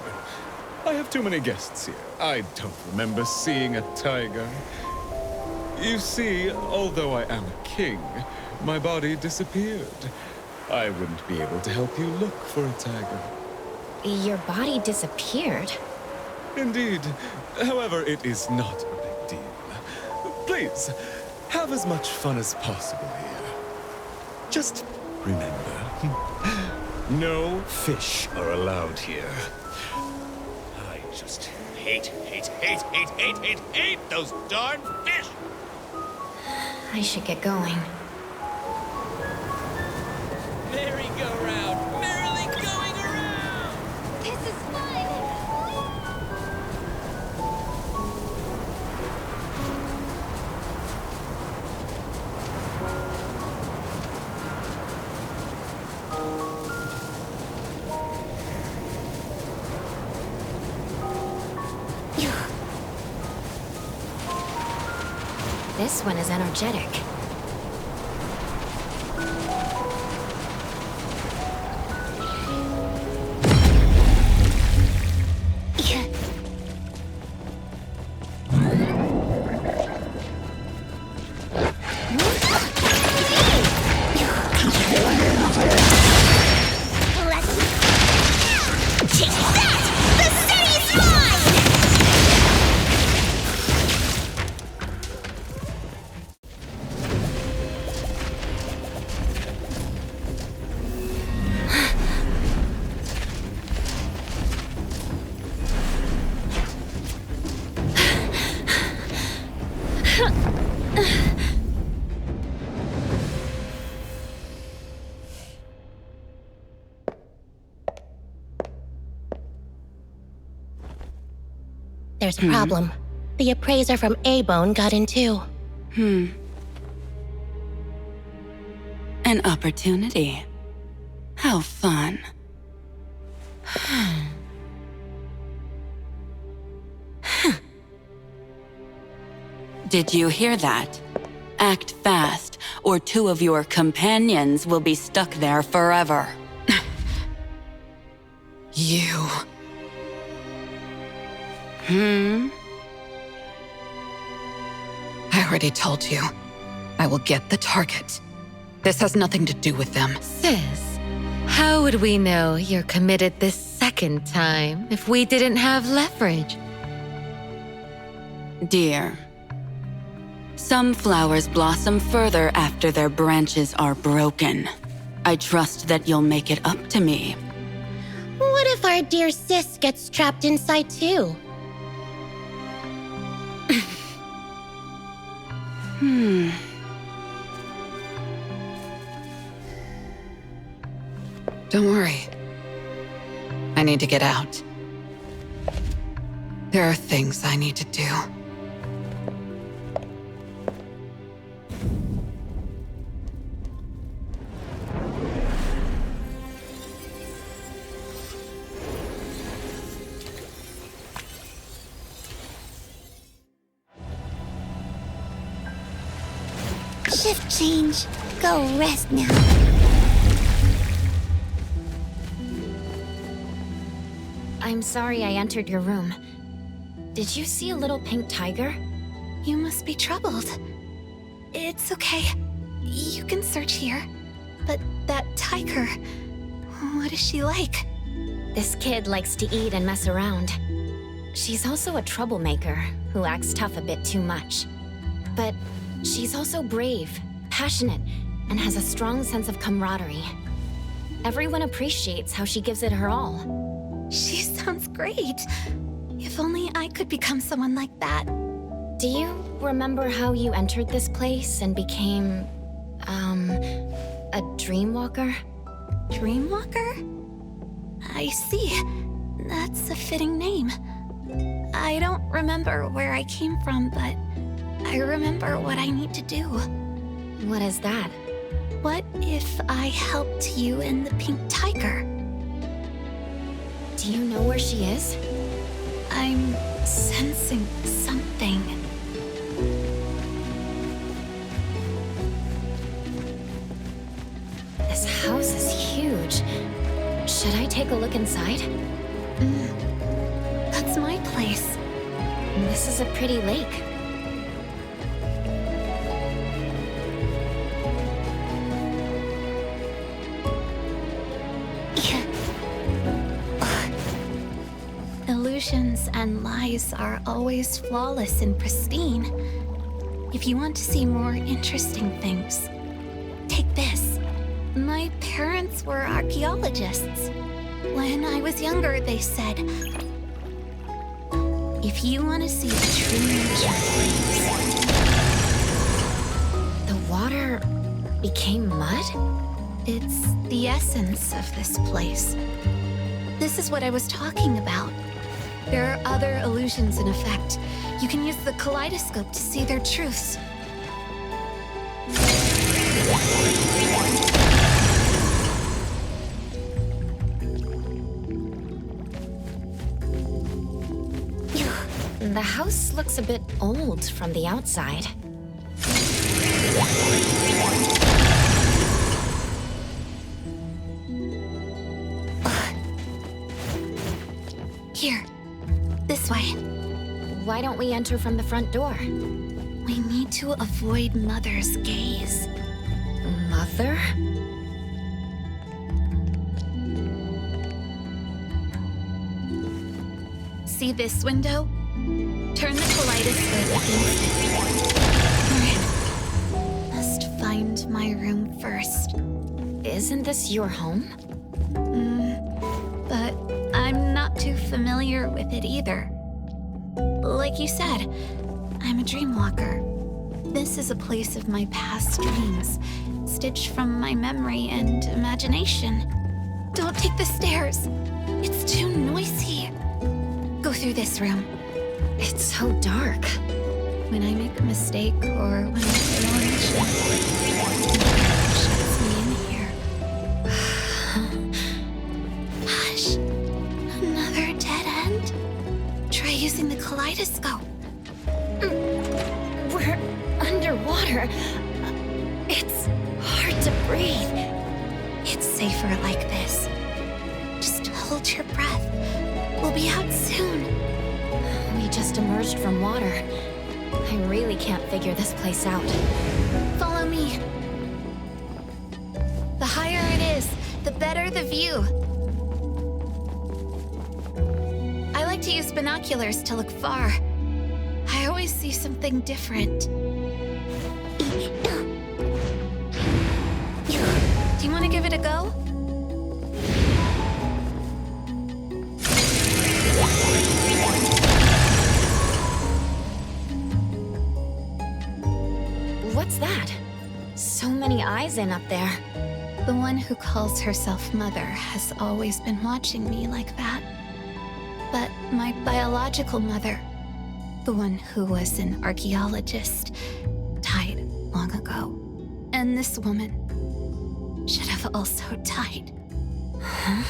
I have too many guests here. I don't remember seeing a tiger. You see, although I am a king, my body disappeared. I wouldn't be able to help you look for a tiger. Your body disappeared. Indeed. However, it is not a big deal. Please, have as much fun as possible here. Just remember, no fish are allowed here. I just hate those darn fish! I should get going. Merry-go-round, merrily going around! This is fun! This one is energetic. There's a problem. The appraiser from A-Bone got in too. An opportunity. How fun. Did you hear that? Act fast, or two of your companions will be stuck there forever. You. I already told you. I will get the target. This has nothing to do with them. Sis, how would we know you're committed this second time if we didn't have leverage? Dear, some flowers blossom further after their branches are broken. I trust that you'll make it up to me. What if our dear sis gets trapped inside too? Don't worry. I need to get out. There are things I need to do. Shift change. Go rest now. I'm sorry I entered your room. Did you see a little pink tiger? You must be troubled. It's okay. You can search here. But that tiger, what is she like? This kid likes to eat and mess around. She's also a troublemaker who acts tough a bit too much. But she's also brave, passionate, and has a strong sense of camaraderie. Everyone appreciates how she gives it her all. She sounds great. If only I could become someone like that. Do you remember how you entered this place and became, a Dreamwalker? Dreamwalker? I see. That's a fitting name. I don't remember where I came from, but I remember what I need to do. What is that? What if I helped you and the pink tiger? Do you know where she is? I'm sensing something. This house is huge. Should I take a look inside? That's my place. This is a pretty lake. Illusions and lies are always flawless and pristine. If you want to see more interesting things, take this. My parents were archaeologists. When I was younger, they said, if you want to see the true nature of things... The water became mud? It's the essence of this place. This is what I was talking about. There are other illusions in effect. You can use the kaleidoscope to see their truths. The house looks a bit old from the outside. Here. This way. Why don't we enter from the front door? We need to avoid Mother's gaze. Mother? See this window? Turn the kaleidoscope against it. Must find my room first. Isn't this your home? But I'm not too familiar with it either. Like you said, I'm a dreamwalker. This is a place of my past dreams, stitched from my memory and imagination. Don't take the stairs. It's too noisy. Go through this room. It's so dark. When I make a mistake or when I feel unsure, shuts me in here. Hush. Another dead end? Try using the kaleidoscope. We're underwater. It's hard to breathe. It's safer like this. Just hold your breath. We'll be out soon. We just emerged from water. I really can't figure this place out. Follow me. The higher it is, the better the view. I like to use binoculars to look far. I always see something different. Do you want to give it a go? What's that? So many eyes in up there. The one who calls herself Mother has always been watching me like that. But my biological mother, the one who was an archaeologist, died long ago. And this woman should have also died. Huh?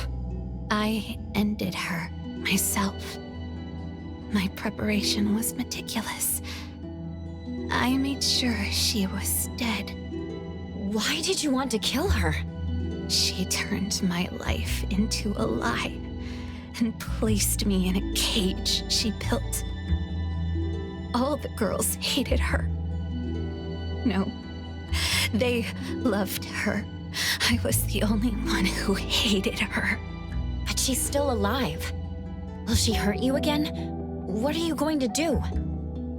I ended her myself. My preparation was meticulous. I made sure she was dead. Why did you want to kill her? She turned my life into a lie and placed me in a cage she built. All the girls hated her. No, they loved her. I was the only one who hated her. But she's still alive. Will she hurt you again? What are you going to do?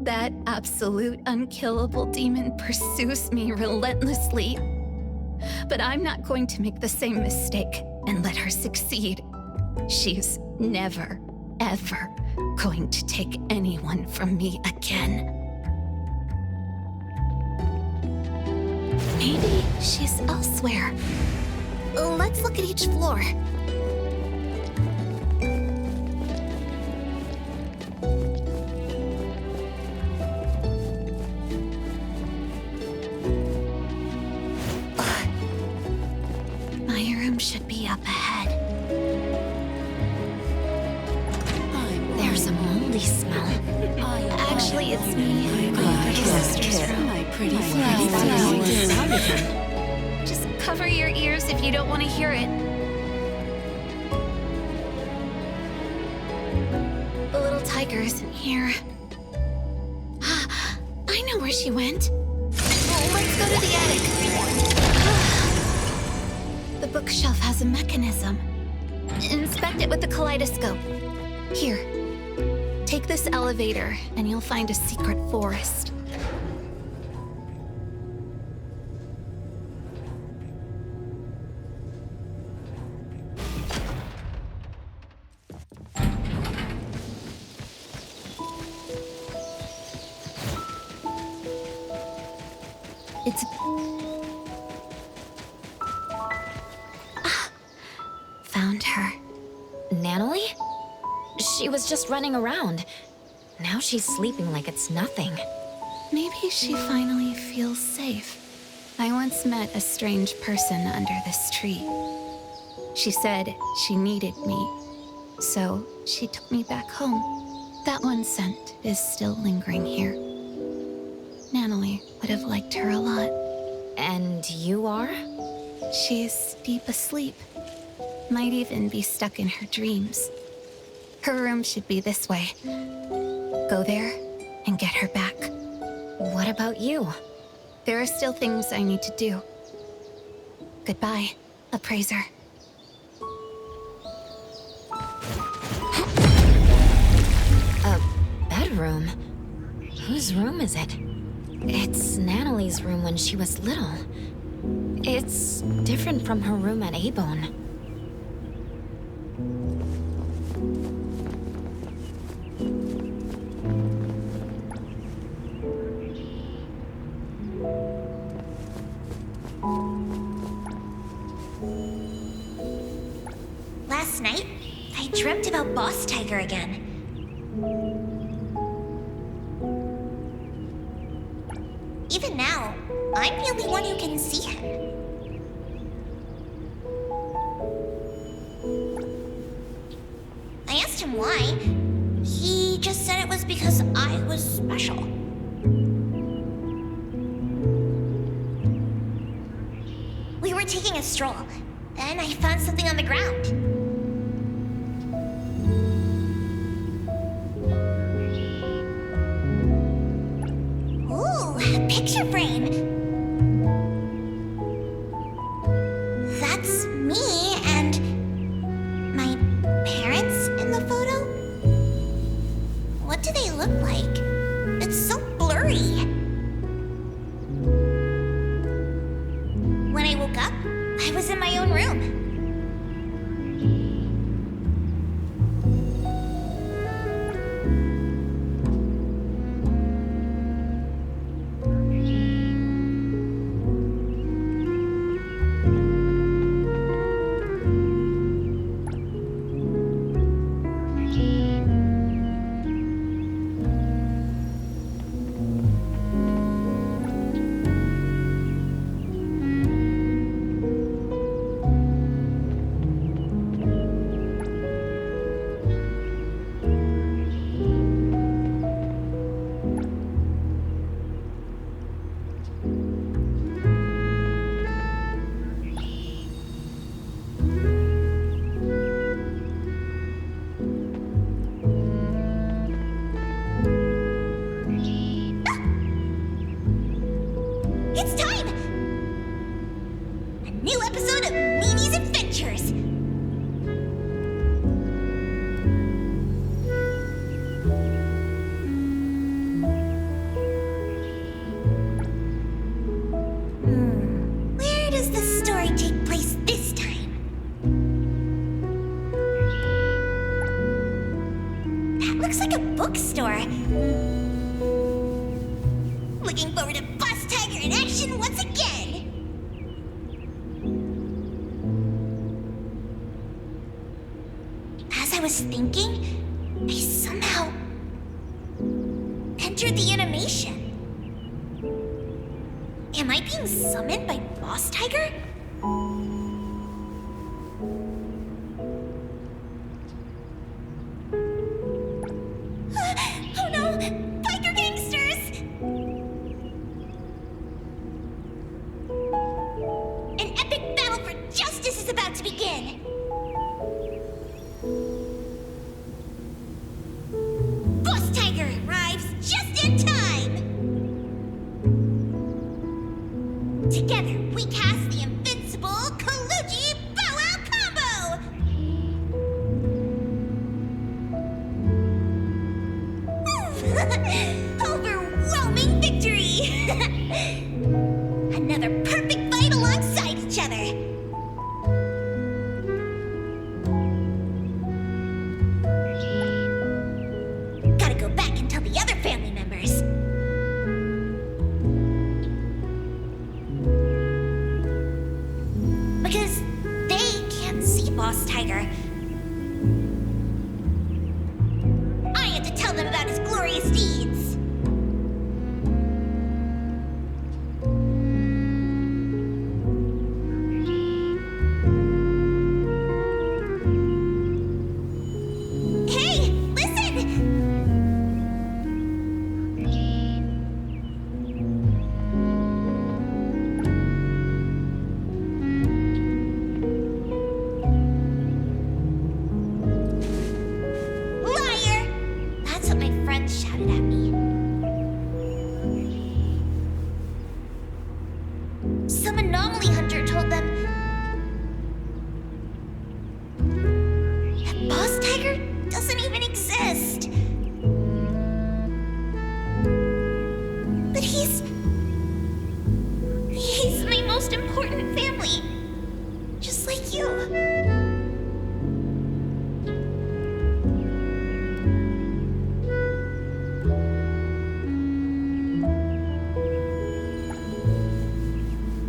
That absolute unkillable demon pursues me relentlessly. But I'm not going to make the same mistake and let her succeed. She's never, ever going to take anyone from me again. Maybe she's elsewhere. Let's look at each floor. My room should be up ahead. There's a moldy smell. Actually, it's me. My pretty flower. Just cover your ears if you don't want to hear it. The little tiger isn't here. I know where she went. Let's go to the attic. The bookshelf has a mechanism. Inspect it with the kaleidoscope. Here. Take this elevator, and you'll find a secret forest. It's... Found her. Nanally? She was just running around. Now she's sleeping like it's nothing. Maybe she finally feels safe. I once met a strange person under this tree. She said she needed me, so she took me back home. That one scent is still lingering here. Nanally would have liked her a lot. And you are? She's deep asleep. Might even be stuck in her dreams. Her room should be this way. Go there and get her back. What about you? There are still things I need to do. Goodbye, appraiser. A bedroom? Whose room is it? It's Nanally's room when she was little. It's different from her room at Abone. Last night, I dreamt about Boss Tiger again. Even now, I'm the only one who can see him. I asked him why. He just said it was because I was special. We were taking a stroll, and I found something on the ground. Picture frame. That's me and my parents in the photo. What do they look like? It's so blurry. When I woke up, I was in my own room. new episode of Mimi's Adventures. Where does the story take place this time? That looks like a bookstore. Looking forward to Boss Tiger in action once again. As I was thinking, I somehow entered the animation. Am I being summoned by Boss Tiger? Oh no! Biker gangsters! An epic battle for justice is about to begin! Boss Tiger arrives just in time! Together, we cast the invincible Kaluji Bow Wow combo! Overwhelming victory! Another perfect fight alongside each other! Gotta go back and tell the other family members. Because they can't see Boss Tiger. I have to tell them about his glorious deeds. Hey, listen! Liar! That's what my friends shouted at me. Some anomaly hunter told them that Boss Tiger doesn't even exist. But he's my most important family. Just like you.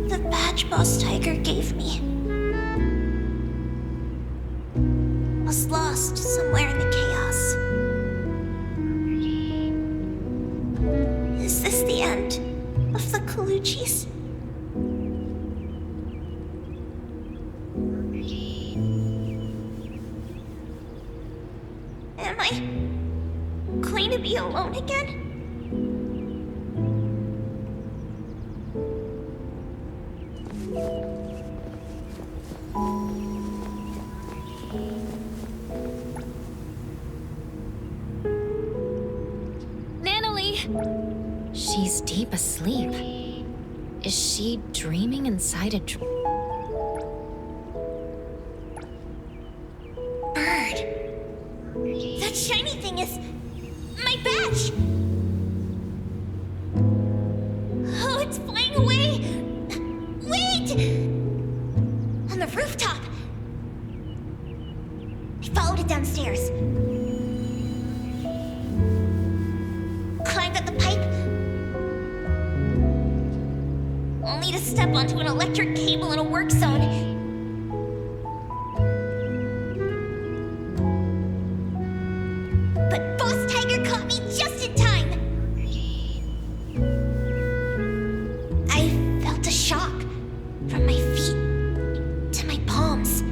The badge Boss Tiger gave me was lost somewhere in the chaos. Is this the end of the Kalujis? Am I going to be alone again? Nanally! She's deep asleep. Is she dreaming inside a Bird. That shiny thing is my badge. Oh, it's flying away. Wait! On the rooftop. I followed it downstairs. Climbed up the pipe. Only to step onto an electric cable in a work zone. But Boss Tiger caught me just in time. I felt a shock from my feet to my palms.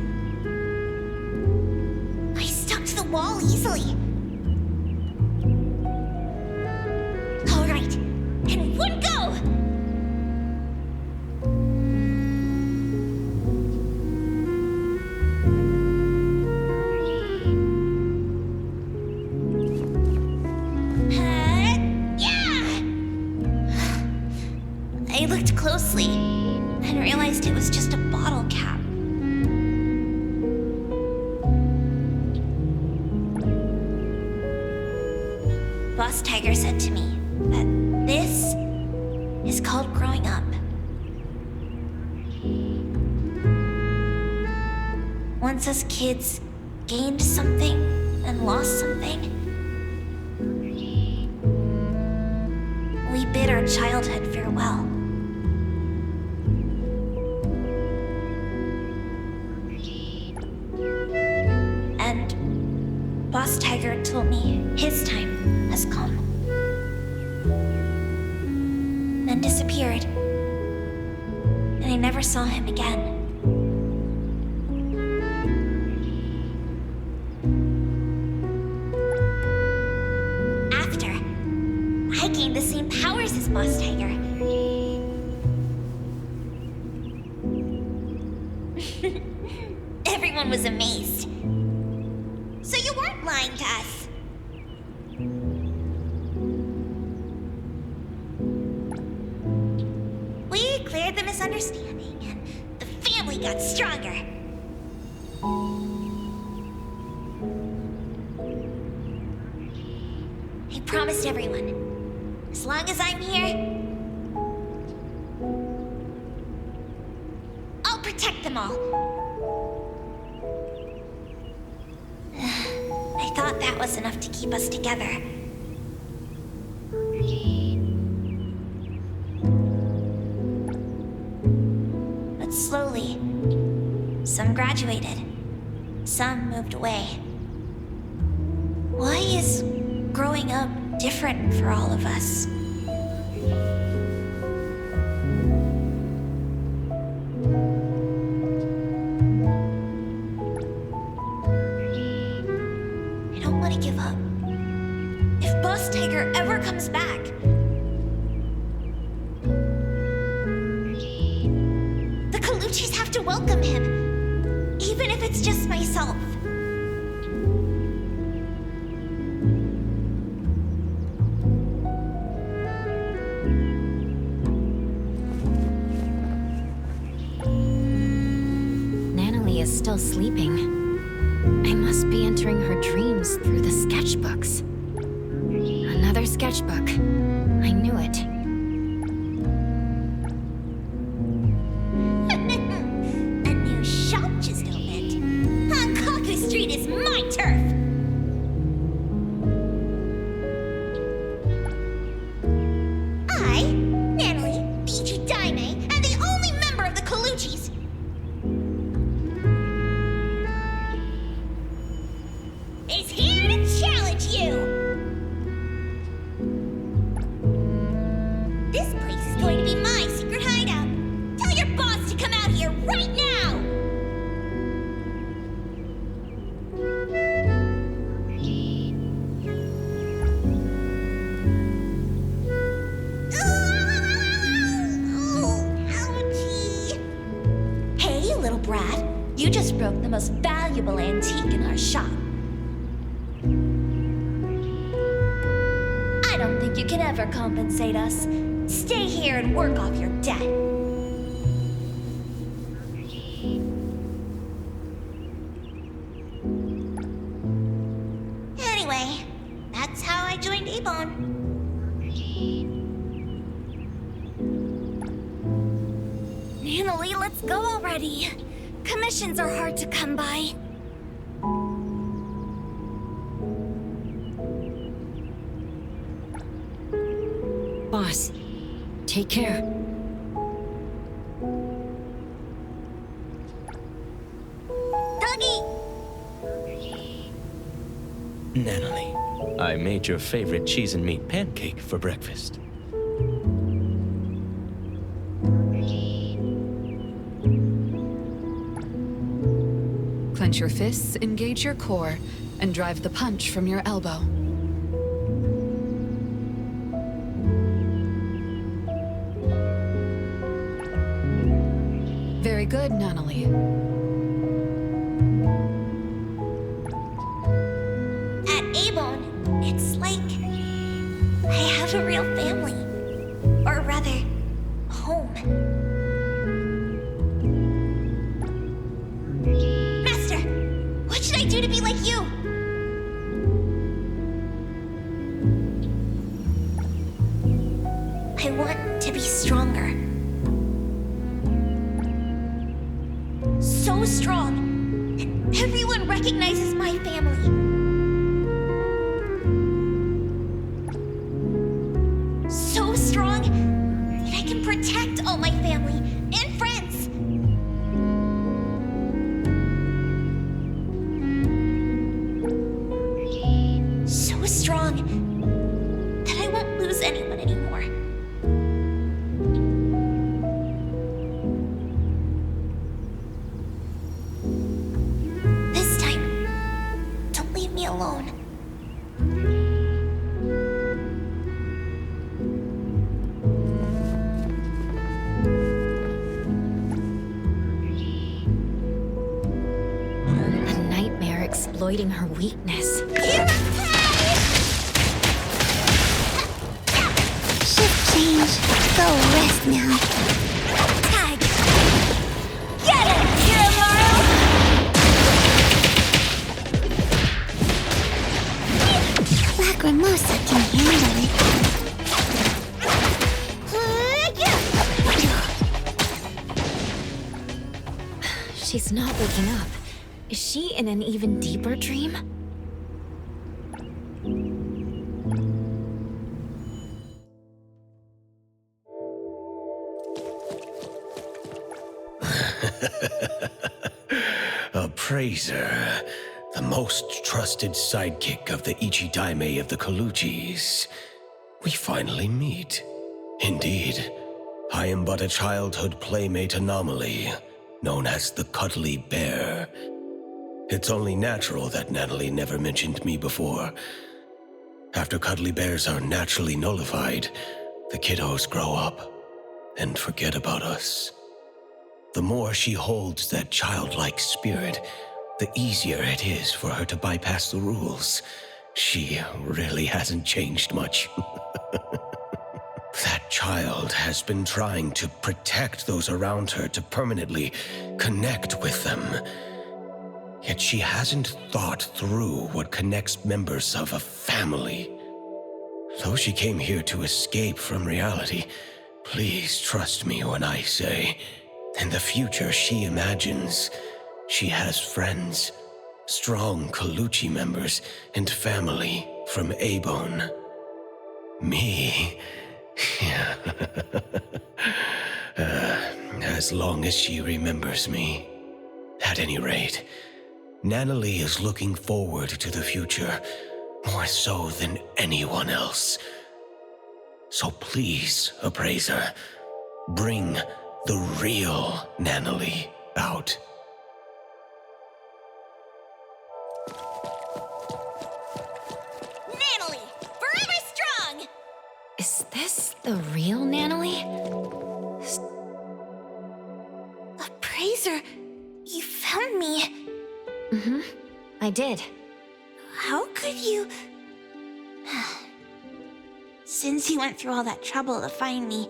I stuck to the wall easily. All right, and one go! was just a bottle cap. Boss Tiger said to me that this is called growing up. Once us kids gained something and lost something, we bid our childhood farewell. And Boss Tiger told me his time has come. Then disappeared. And I never saw him again. After, I gained the same powers as Boss Tiger. Everyone was amazed. So you weren't lying to us. We cleared the misunderstanding, and the family got stronger. I promised everyone, as long as I'm here, I'll protect them all. I thought that was enough to keep us together. But slowly, some graduated, some moved away. Why is growing up different for all of us? I don't want to give up. If Boss Tiger ever comes back, the Colucci's have to welcome him, even if it's just myself. Nanally is still sleeping. I must be entering her dreams through the sketchbooks. Another sketchbook. I knew it. A new shop just opened. Hankaku Street is my turf. I, Nanally, Fiji Daime, am the only member of the Colucci's. Is here to challenge you. This place is going to be my secret hideout. Tell your boss to come out here right now. Ouchie. Hey, little brat. You just broke the most valuable antique in our shop. I don't think you can ever compensate us. Stay here and work off your debt. Anyway, that's how I joined Avon. Nanally, let's go already. Commissions are hard to come by. Boss, take care. Doggy! Nanally, I made your favorite cheese and meat pancake for breakfast. Clench your fists, engage your core, and drive the punch from your elbow. Very good, Nanally. At Avon, it's like I have a real family. Or rather, home. you to be like you. I want to be stronger. So strong that everyone recognizes my family. So strong that I can protect all my family and friends. So strong that I won't lose anyone anymore. This time, don't leave me alone. A nightmare exploiting her weakness. Shift change. Go rest now. Tag! Get it, Kirimaru! Lacrimosa can handle it. She's not waking up. Is she in an even deeper dream? Appraiser, the most trusted sidekick of the Ichidaime of the Coluchis. We finally meet. Indeed, I am but a childhood playmate anomaly, known as the Cuddly Bear. It's only natural that Nanally never mentioned me before. After cuddly bears are naturally nullified, the kiddos grow up and forget about us. The more she holds that childlike spirit, the easier it is for her to bypass the rules. She really hasn't changed much. That child has been trying to protect those around her to permanently connect with them. Yet she hasn't thought through what connects members of a family. Though she came here to escape from reality, please trust me when I say, in the future she imagines, she has friends, strong Coluchi members, and family from Abone. Me. As long as she remembers me. At any rate, Nanally is looking forward to the future more so than anyone else. So please, Appraiser, bring the real Nanally out. Nanally, forever strong! Is this the real Nanally? Appraiser, you found me. Mm-hmm. I did. How could you... Since you went through all that trouble to find me,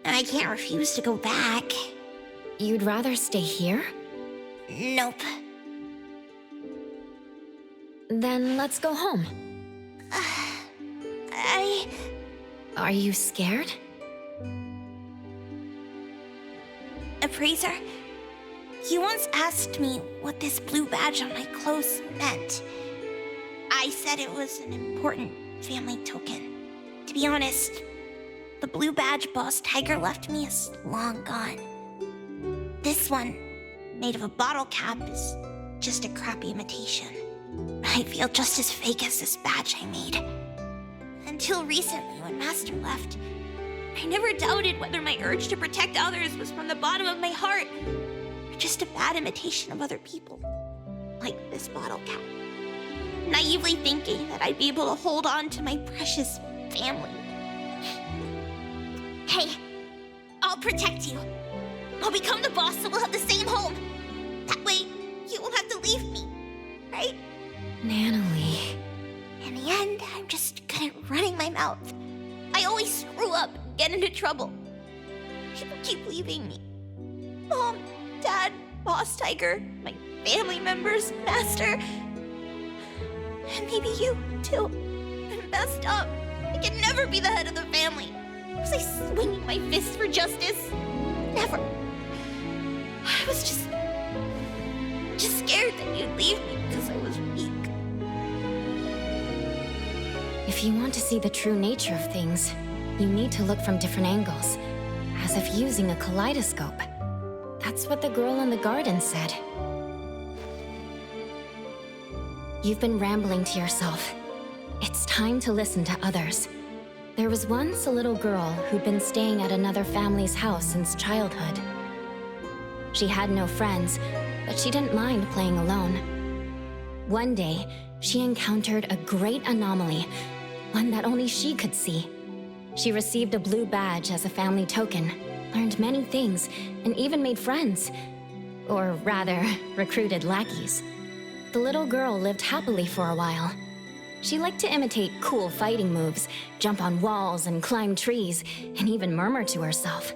I can't refuse to go back. You'd rather stay here? Nope. Then let's go home. Are you scared? Appraiser, you once asked me what this blue badge on my clothes meant. I said it was an important family token. To be honest, the blue badge Boss Tiger left me is long gone. This one, made of a bottle cap, is just a crappy imitation. I feel just as fake as this badge I made. Until recently, when Master left, I never doubted whether my urge to protect others was from the bottom of my heart, or just a bad imitation of other people, like this bottle cap. Naively thinking that I'd be able to hold on to my precious family. Hey, I'll protect you. I'll become the boss so we'll have the same home. That way, you won't have to leave me, right? Nanally. In the end, I'm just good at running my mouth. I always screw up and get into trouble. People keep leaving me. Mom, Dad, Boss Tiger, my family members, Master. And maybe you, too. I'm messed up. I can never be the head of the family. Was I swinging my fist for justice? Never. I was just scared that you'd leave me because I was weak. If you want to see the true nature of things, you need to look from different angles, as if using a kaleidoscope. That's what the girl in the garden said. You've been rambling to yourself. It's time to listen to others. There was once a little girl who'd been staying at another family's house since childhood. She had no friends, but she didn't mind playing alone. One day, she encountered a great anomaly, one that only she could see. She received a blue badge as a family token, learned many things, and even made friends. Or rather, recruited lackeys. The little girl lived happily for a while. She liked to imitate cool fighting moves, jump on walls and climb trees, and even murmur to herself.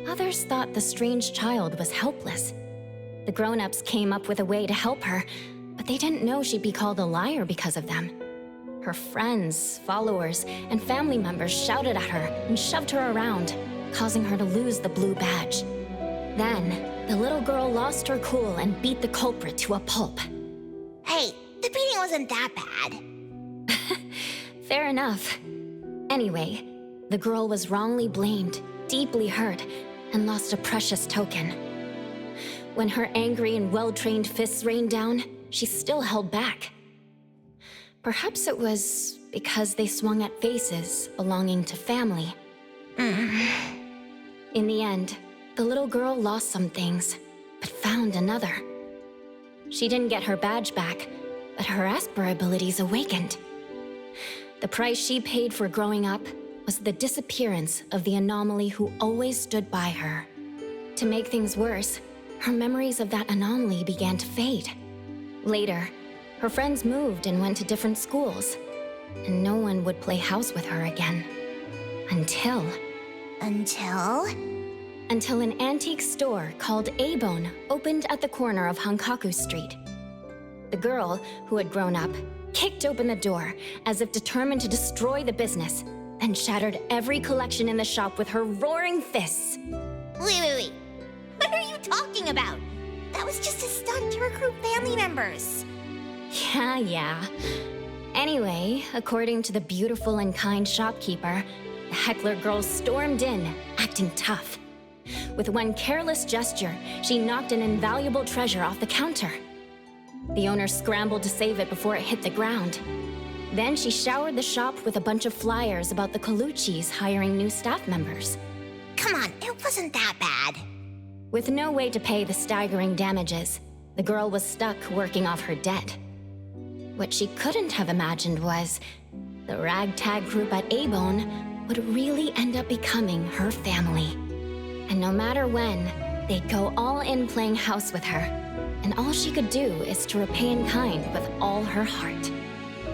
Others thought the strange child was helpless. The grown-ups came up with a way to help her, but they didn't know she'd be called a liar because of them. Her friends, followers, and family members shouted at her and shoved her around, causing her to lose the blue badge. Then, the little girl lost her cool and beat the culprit to a pulp. Hey, the beating wasn't that bad. Fair enough. Anyway, the girl was wrongly blamed, deeply hurt, and lost a precious token. When her angry and well-trained fists rained down, she still held back. Perhaps it was because they swung at faces belonging to family. In the end, the little girl lost some things, but found another. She didn't get her badge back, but her Esper abilities awakened. The price she paid for growing up was the disappearance of the anomaly who always stood by her. To make things worse, her memories of that anomaly began to fade. Later, her friends moved and went to different schools, and no one would play house with her again. Until an antique store called A-Bone opened at the corner of Hankaku Street. The girl, who had grown up, kicked open the door as if determined to destroy the business, and shattered every collection in the shop with her roaring fists. Wait. What are you talking about? That was just a stunt to recruit family members. Yeah. Anyway, according to the beautiful and kind shopkeeper, the heckler girl stormed in, acting tough. With one careless gesture, she knocked an invaluable treasure off the counter. The owner scrambled to save it before it hit the ground. Then she showered the shop with a bunch of flyers about the Colucci's hiring new staff members. Come on, it wasn't that bad. With no way to pay the staggering damages, the girl was stuck working off her debt. What she couldn't have imagined was the ragtag group at A-Bone would really end up becoming her family. And no matter when, they'd go all in playing house with her. And all she could do is to repay in kind with all her heart.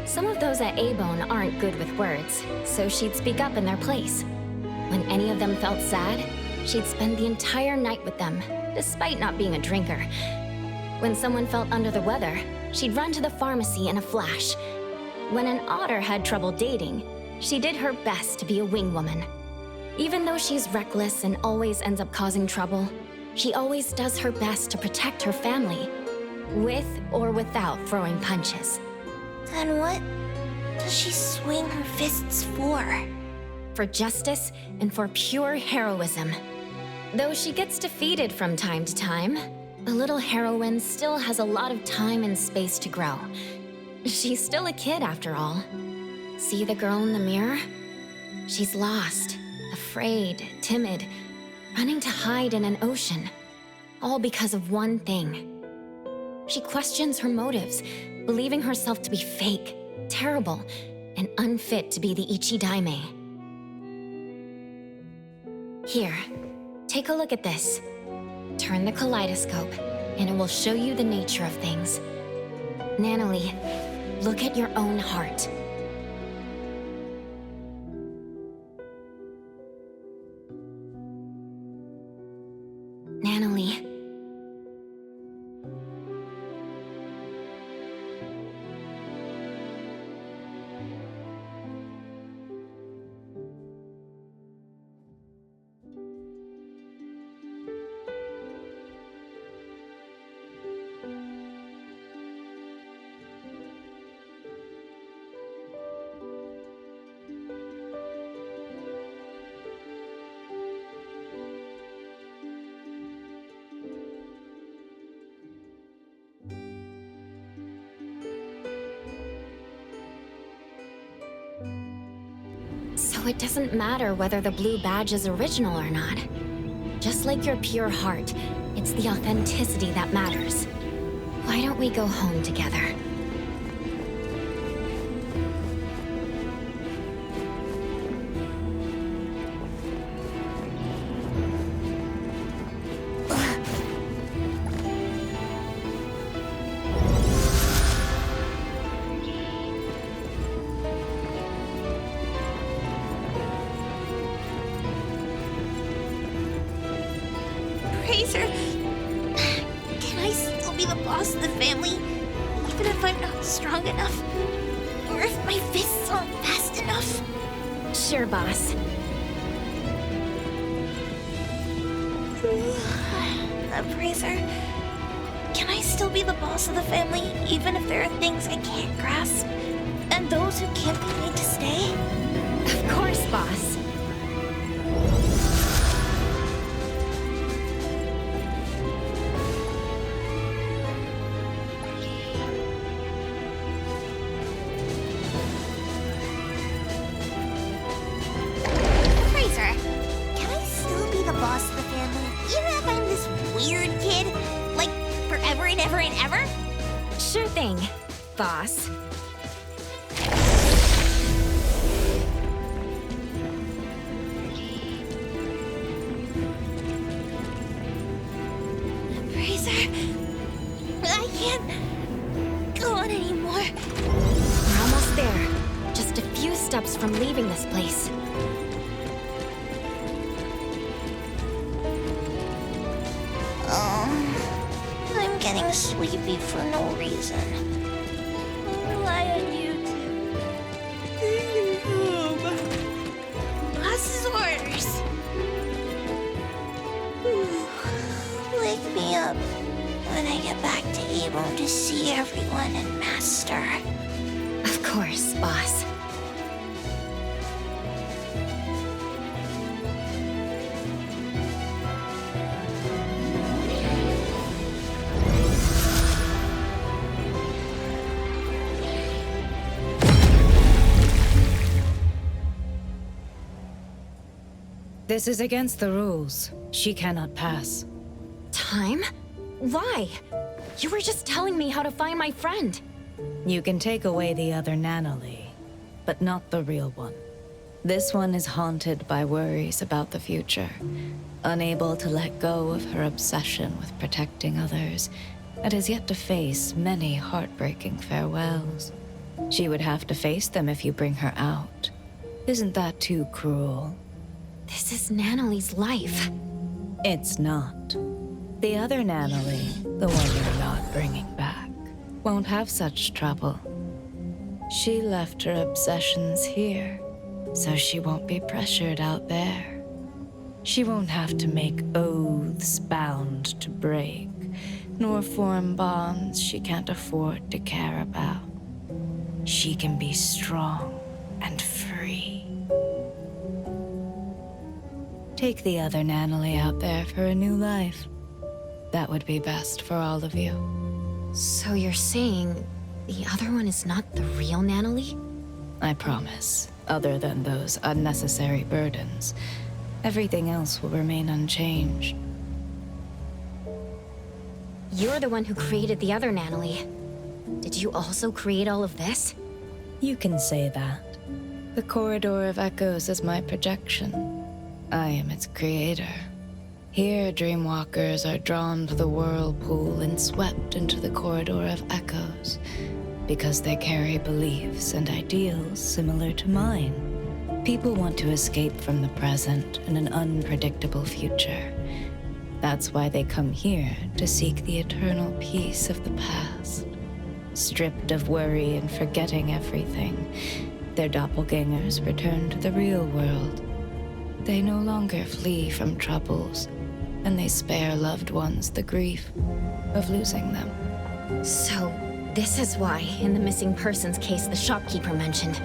Some of those at A-Bone aren't good with words, so she'd speak up in their place. When any of them felt sad, she'd spend the entire night with them, despite not being a drinker. When someone felt under the weather, she'd run to the pharmacy in a flash. When an otter had trouble dating, she did her best to be a wing woman. Even though she's reckless and always ends up causing trouble, she always does her best to protect her family, with or without throwing punches. Then what does she swing her fists for? For justice and for pure heroism. Though she gets defeated from time to time, the little heroine still has a lot of time and space to grow. She's still a kid after all. See the girl in the mirror? She's lost, afraid, timid, running to hide in an ocean, all because of one thing. She questions her motives, believing herself to be fake, terrible, and unfit to be the Ichidaime. Here, take a look at this. Turn the kaleidoscope, and it will show you the nature of things. Nanally, look at your own heart. Nanally. So it doesn't matter whether the blue badge is original or not. Just like your pure heart, it's the authenticity that matters. Why don't we go home together? Razor, can I still be the boss of the family, even if I'm not strong enough? Or if my fists aren't fast enough? Sure, boss. Razor, can I still be the boss of the family, even if there are things I can't grasp? And those who can't be made to stay? Of course, boss. Sure thing, boss. Razor, I can't go on anymore. We're almost there. Just a few steps from leaving this place. I'm getting sleepy for no reason. I'll rely on you to... Boss's orders. Wake me up when I get back to Avon to see everyone and Master. Of course, boss. This is against the rules. She cannot pass. Thyme? Why? You were just telling me how to find my friend. You can take away the other Nanally, but not the real one. This one is haunted by worries about the future, unable to let go of her obsession with protecting others, and has yet to face many heartbreaking farewells. She would have to face them if you bring her out. Isn't that too cruel? This is Nanally's life. It's not. The other Nanally, the one you're not bringing back, won't have such trouble. She left her obsessions here, so she won't be pressured out there. She won't have to make oaths bound to break, nor form bonds she can't afford to care about. She can be strong and free. Take the other Nanally out there for a new life. That would be best for all of you. So you're saying the other one is not the real Nanally? I promise. Other than those unnecessary burdens, everything else will remain unchanged. You're the one who created the other Nanally. Did you also create all of this? You can say that. The Corridor of Echoes is my projection. I am its creator. Here, Dreamwalkers are drawn to the whirlpool and swept into the Corridor of Echoes, because they carry beliefs and ideals similar to mine. People want to escape from the present and an unpredictable future. That's why they come here to seek the eternal peace of the past. Stripped of worry and forgetting everything, their doppelgangers return to the real world. They no longer flee from troubles, and they spare loved ones the grief of losing them. So, this is why, in the missing persons case the shopkeeper mentioned,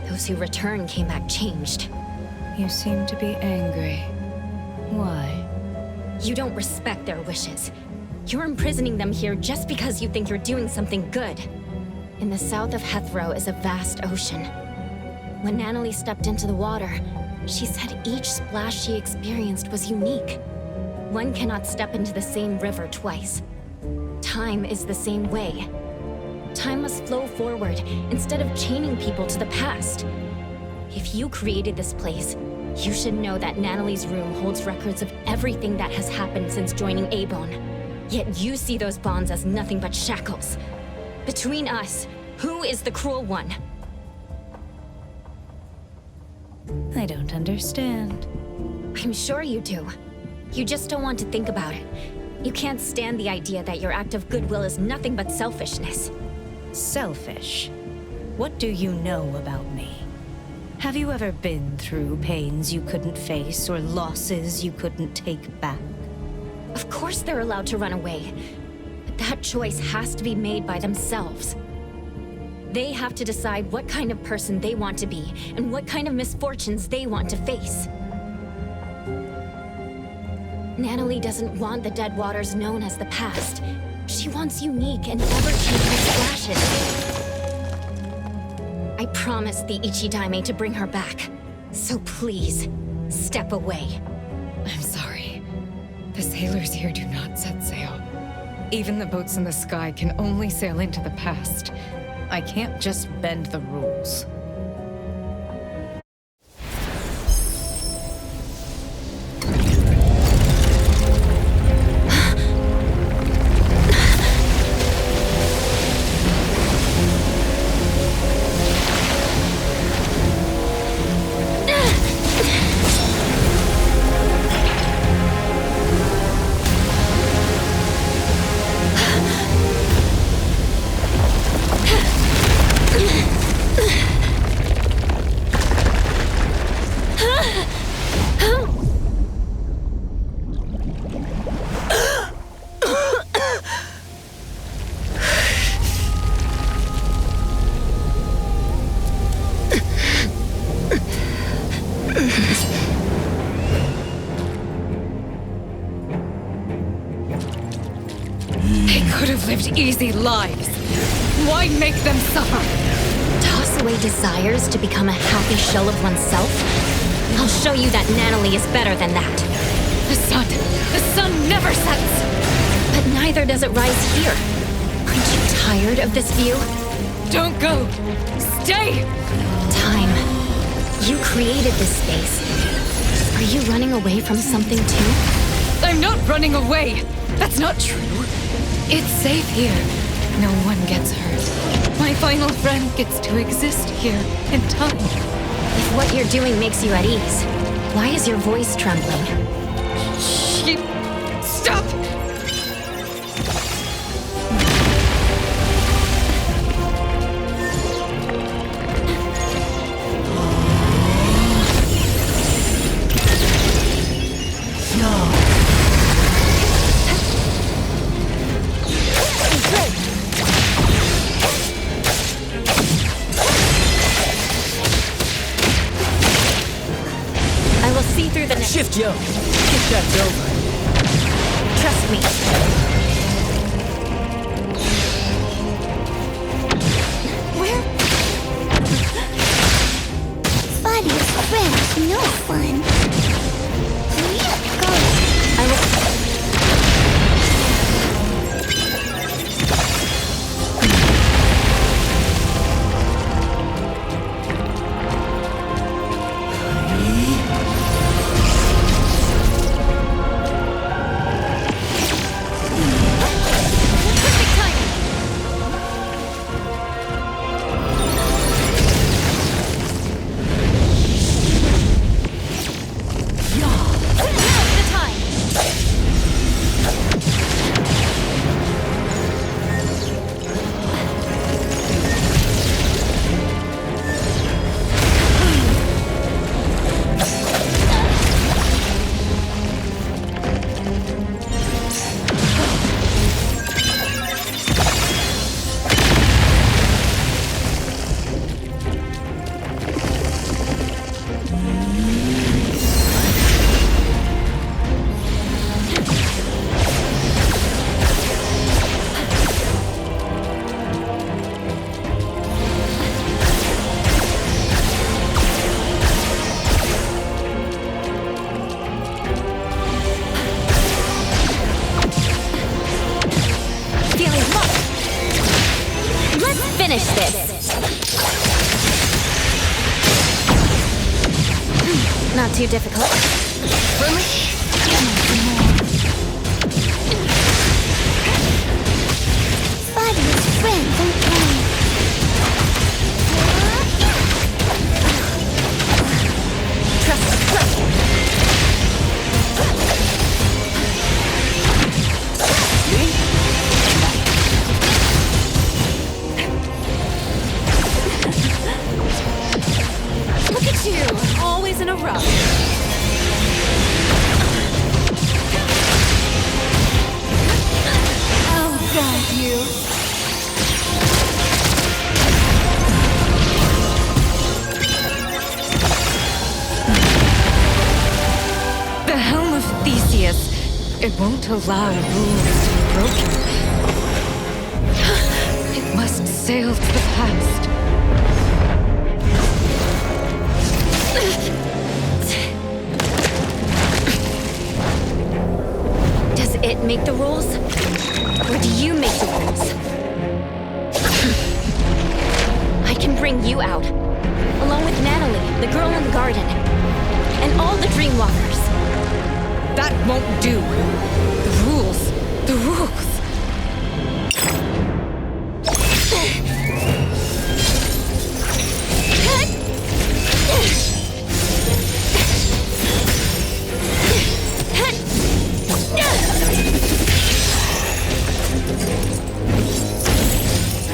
those who returned came back changed. You seem to be angry. Why? You don't respect their wishes. You're imprisoning them here just because you think you're doing something good. In the south of Hethro is a vast ocean. When Nanally stepped into the water, she said each splash she experienced was unique. One cannot step into the same river twice. Time is the same way. Time must flow forward instead of chaining people to the past. If you created this place, you should know that Nanaly's room holds records of everything that has happened since joining Abon. Yet you see those bonds as nothing but shackles. Between us, who is the cruel one? I don't understand. I'm sure you do. You just don't want to think about it. You can't stand the idea that your act of goodwill is nothing but selfishness. Selfish? What do you know about me? Have you ever been through pains you couldn't face or losses you couldn't take back? Of course they're allowed to run away, but that choice has to be made by themselves. They have to decide what kind of person they want to be and what kind of misfortunes they want to face. Nanally doesn't want the dead waters known as the past. She wants unique and ever-changing splashes. I promised the Ichidaime to bring her back, so please, step away. I'm sorry. The sailors here do not set sail. Even the boats in the sky can only sail into the past. I can't just bend the rules. Easy lives. Why make them suffer? Toss away desires to become a happy shell of oneself? I'll show you that Nanally is better than that. The sun never sets! But neither does it rise here. Aren't you tired of this view? Don't go! Stay! Time. You created this space. Are you running away from something too? I'm not running away! That's not true. It's safe here. No one gets hurt. My final friend gets to exist here in time. If what you're doing makes you at ease, why is your voice trembling? Stop! Shift, yo. Get that over. Trust me. Where? Fun is fresh, no fun. Go. I will... finish this. Not too difficult. Fabulous friend, don't play. Trust me. Look at you, always in a rush. Oh, God, you. The Helm of Theseus. It won't allow rules to be broken. It must sail to the past. Does it make the rules? Or do you make the rules? I can bring you out, along with Nanally, the girl in the garden, and all the Dreamwalkers. That won't do. The rules. The rules.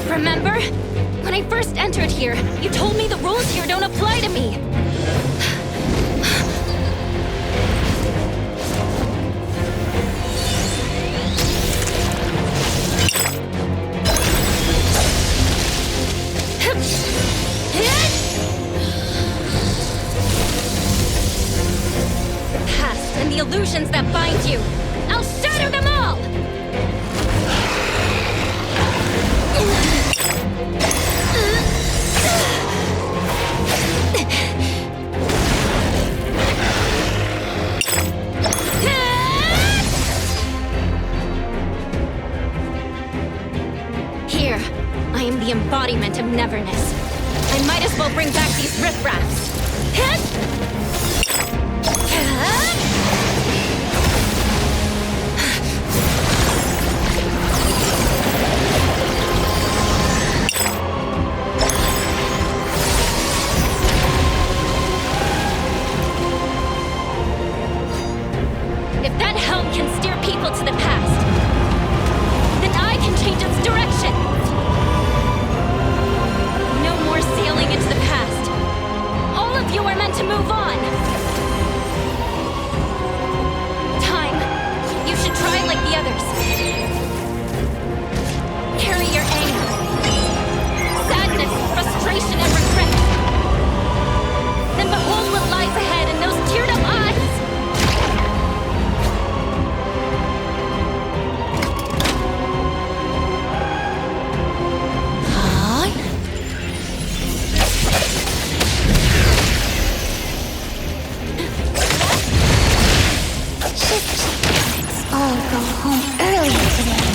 Remember? When I first entered here, you told me the rules here don't apply to me. The past and the illusions that bind you. I'll shatter them all! Here, I am the embodiment of Neverness. I might as well bring back these riffraffs. If that helm can steer people to the past, then I can change its direction. No more sailing into the past. All of you are meant to move on. Time, you should try like the others. Carry your anger, sadness, frustration, and regret. Then behold what lies ahead in those teared-up eyes. All go home early today.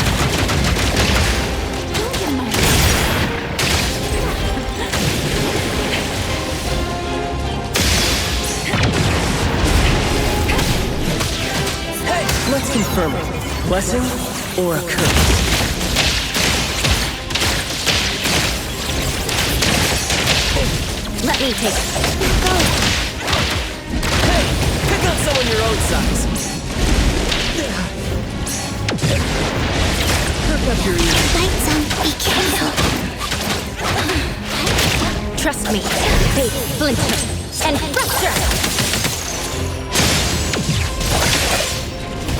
Hey, let's confirm it. Blessing or a curse? Let me take it. Go. Hey, pick on someone your own size. Perk up your ears. Light zone, be careful. Trust me. They splinter and fracture.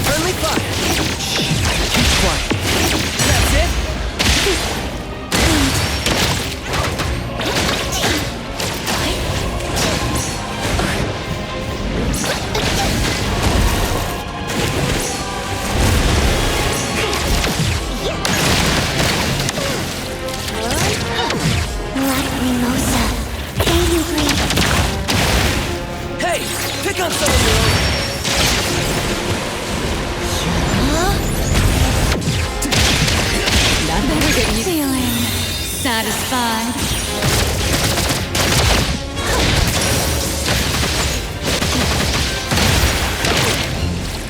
Friendly fire. Keep quiet. That's it? Hey, pick on someone your own. satisfied?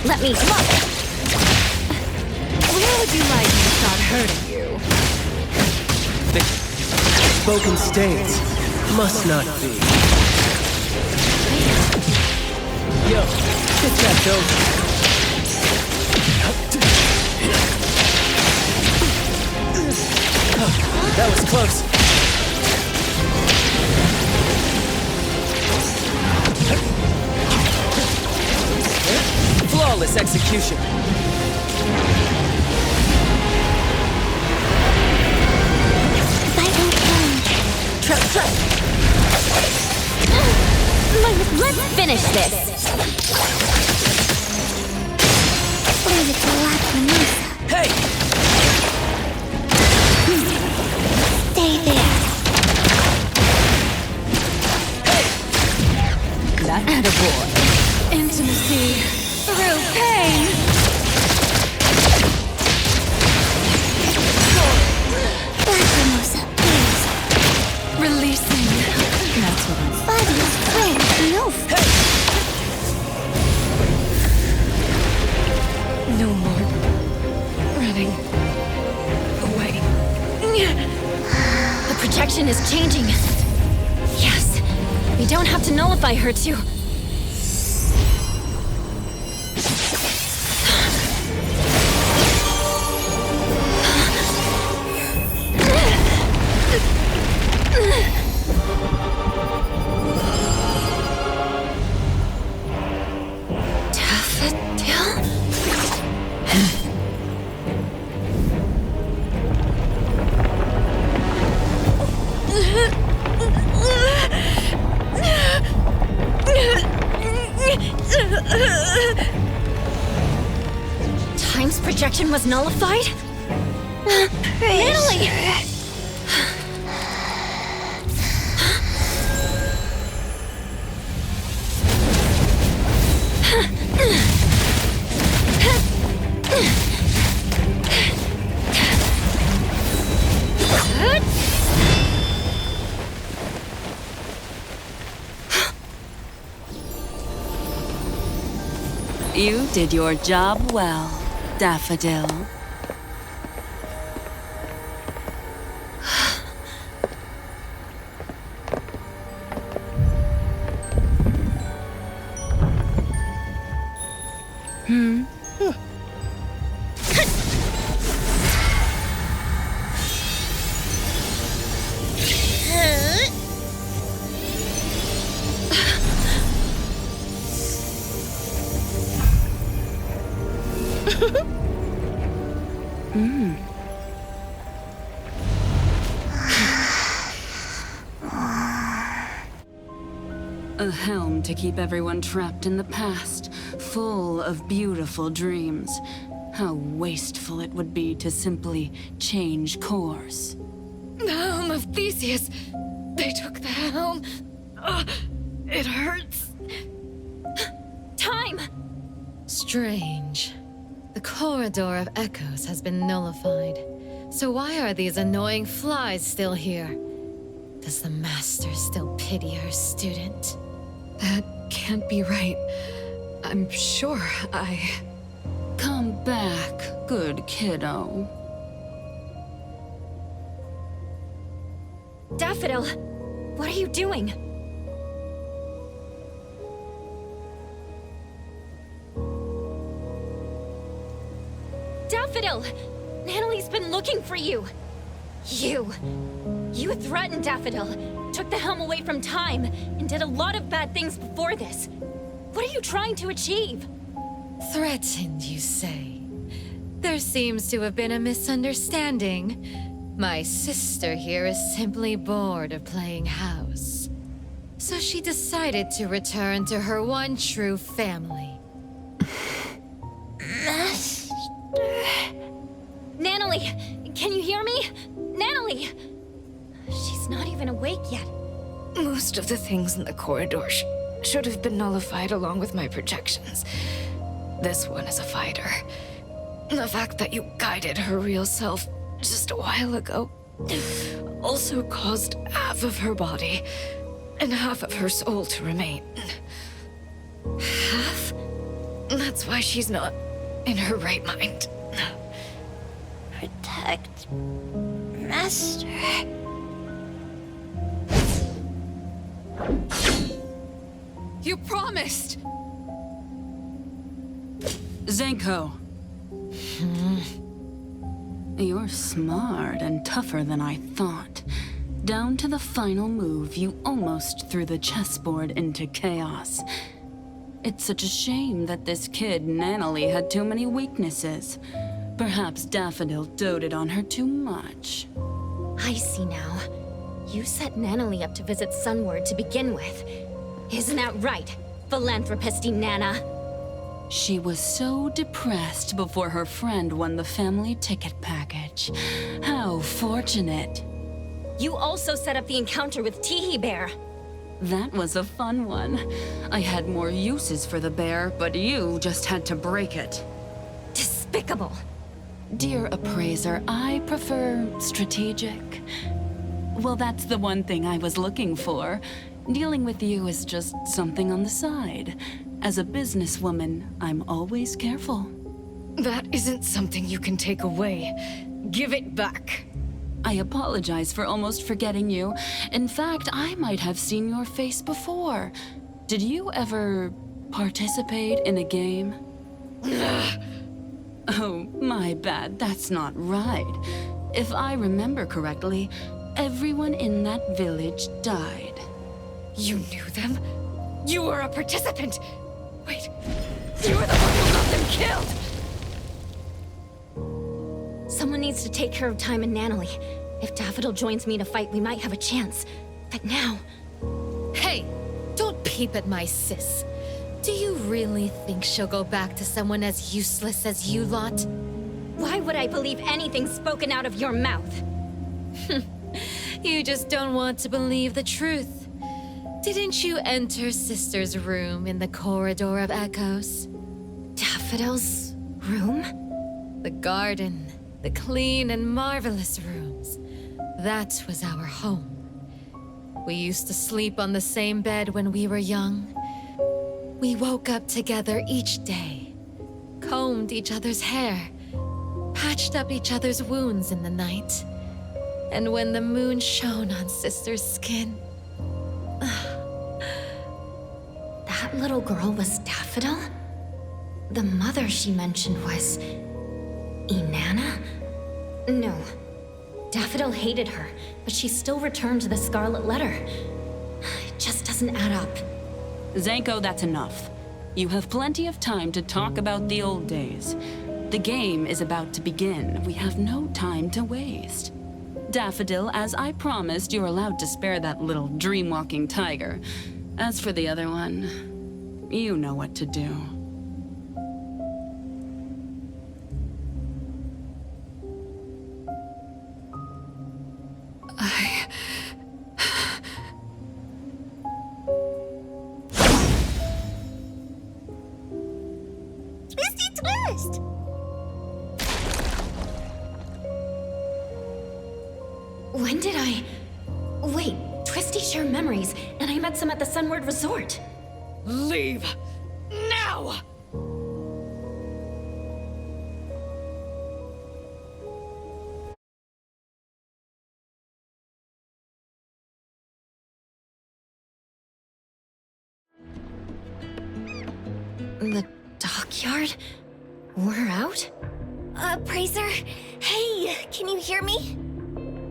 Let me look! Where would you like me to start hurting you? The spoken states must not be. Yo, get that dope. That was close. Flawless execution. Let's finish this. Leave it to Lacrimosa. Hey! Stay there. That attaboy. Intimacy through pain. Lacrimosa, please. Releasing. That's what I'm Fabulous friend, no No more running away. The projection is changing. Yes, we don't have to nullify her to... Time's projection was nullified? Nanally! You did your job well, Daffodil. A helm to keep everyone trapped in the past, full of beautiful dreams. How wasteful it would be to simply change course. The helm of Theseus. They took the helm. It hurts. Time! Strange. The Corridor of Echoes has been nullified. So why are these annoying flies still here? Does the Master still pity her student? That can't be right. I'm sure Come back, good kiddo. Daffodil, what are you doing? Daffodil! Nanally's been looking for you! You threatened Daffodil, took the helm away from Time, and did a lot of bad things before this. What are you trying to achieve? Threatened, you say? There seems to have been a misunderstanding. My sister here is simply bored of playing house. So she decided to return to her one true family. Nanally, can you hear me? Nanally! She's not even awake yet. most of the things in the corridor should have been nullified along with my projections. This one is a fighter. The fact that you guided her real self just a while ago also caused half of her body and half of her soul to remain. Half? That's why she's not in her right mind. Protect Master. You promised! Zenko. You're smart and tougher than I thought. Down to the final move, you almost threw the chessboard into chaos. It's such a shame that this kid, Nanally, had too many weaknesses. Perhaps Daffodil doted on her too much. I see now. You set Nanally up to visit Sunward to begin with. Isn't that right, philanthropisty Nana? She was so depressed before her friend won the family ticket package. How fortunate. You also set up the encounter with Teehee Bear. That was a fun one. I had more uses for the bear, but you just had to break it. Despicable. Dear appraiser, I prefer strategic. Well, that's the one thing I was looking for. Dealing with you is just something on the side. As a businesswoman, I'm always careful. That isn't something you can take away. Give it back. I apologize for almost forgetting you. In fact, I might have seen your face before. Did you ever participate in a game? Oh, my bad. That's not right. If I remember correctly, everyone in that village died. You knew them? You were a participant! Wait, you were the one who got them killed! Someone needs to take care of Thyme and Nanally. If Daffodil joins me to fight, we might have a chance. But now... Hey, don't peep at my sis. Do you really think she'll go back to someone as useless as you lot? Why would I believe anything spoken out of your mouth? You just don't want to believe the truth. Didn't you enter Sister's room in the Corridor of Echoes? Daffodil's room? The garden, the clean and marvelous rooms. That was our home. We used to sleep on the same bed when we were young. We woke up together each day, combed each other's hair, patched up each other's wounds in the night. And when the moon shone on Sister's skin... That little girl was Daffodil? The mother she mentioned was... Inanna? No. Daffodil hated her, but she still returned the Scarlet Letter. It just doesn't add up. Zenko, that's enough. You have plenty of time to talk about the old days. The game is about to begin. We have no time to waste. Daffodil, as I promised, you're allowed to spare that little dream-walking tiger. As for the other one, you know what to do. Twisty twist! When did I... Wait, Twisty shared memories, and I met some at the Sunward Resort. Leave! Now! The dockyard? We're out? Praiser? Hey, can you hear me?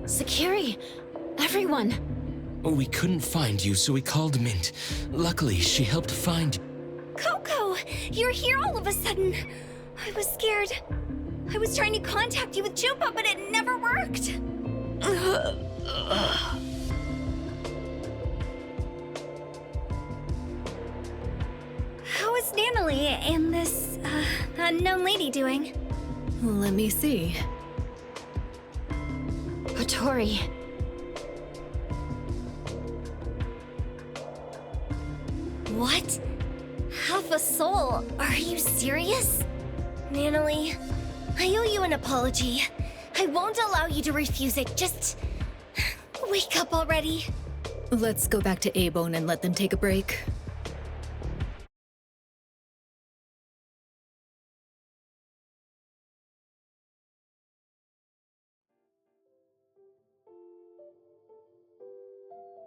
Sakiri, everyone. We couldn't find you, so we called Mint. Luckily, she helped find... Coco, you're here all of a sudden. I was scared. I was trying to contact you with Chupa, but it never worked. How is Nanally and this, unknown lady doing? Let me see. Hattori. What? Half a soul? Are you serious? Nanally, I owe you an apology. I I won't allow you to refuse it. Just wake up already. Let's go back to Abone and let them take a break.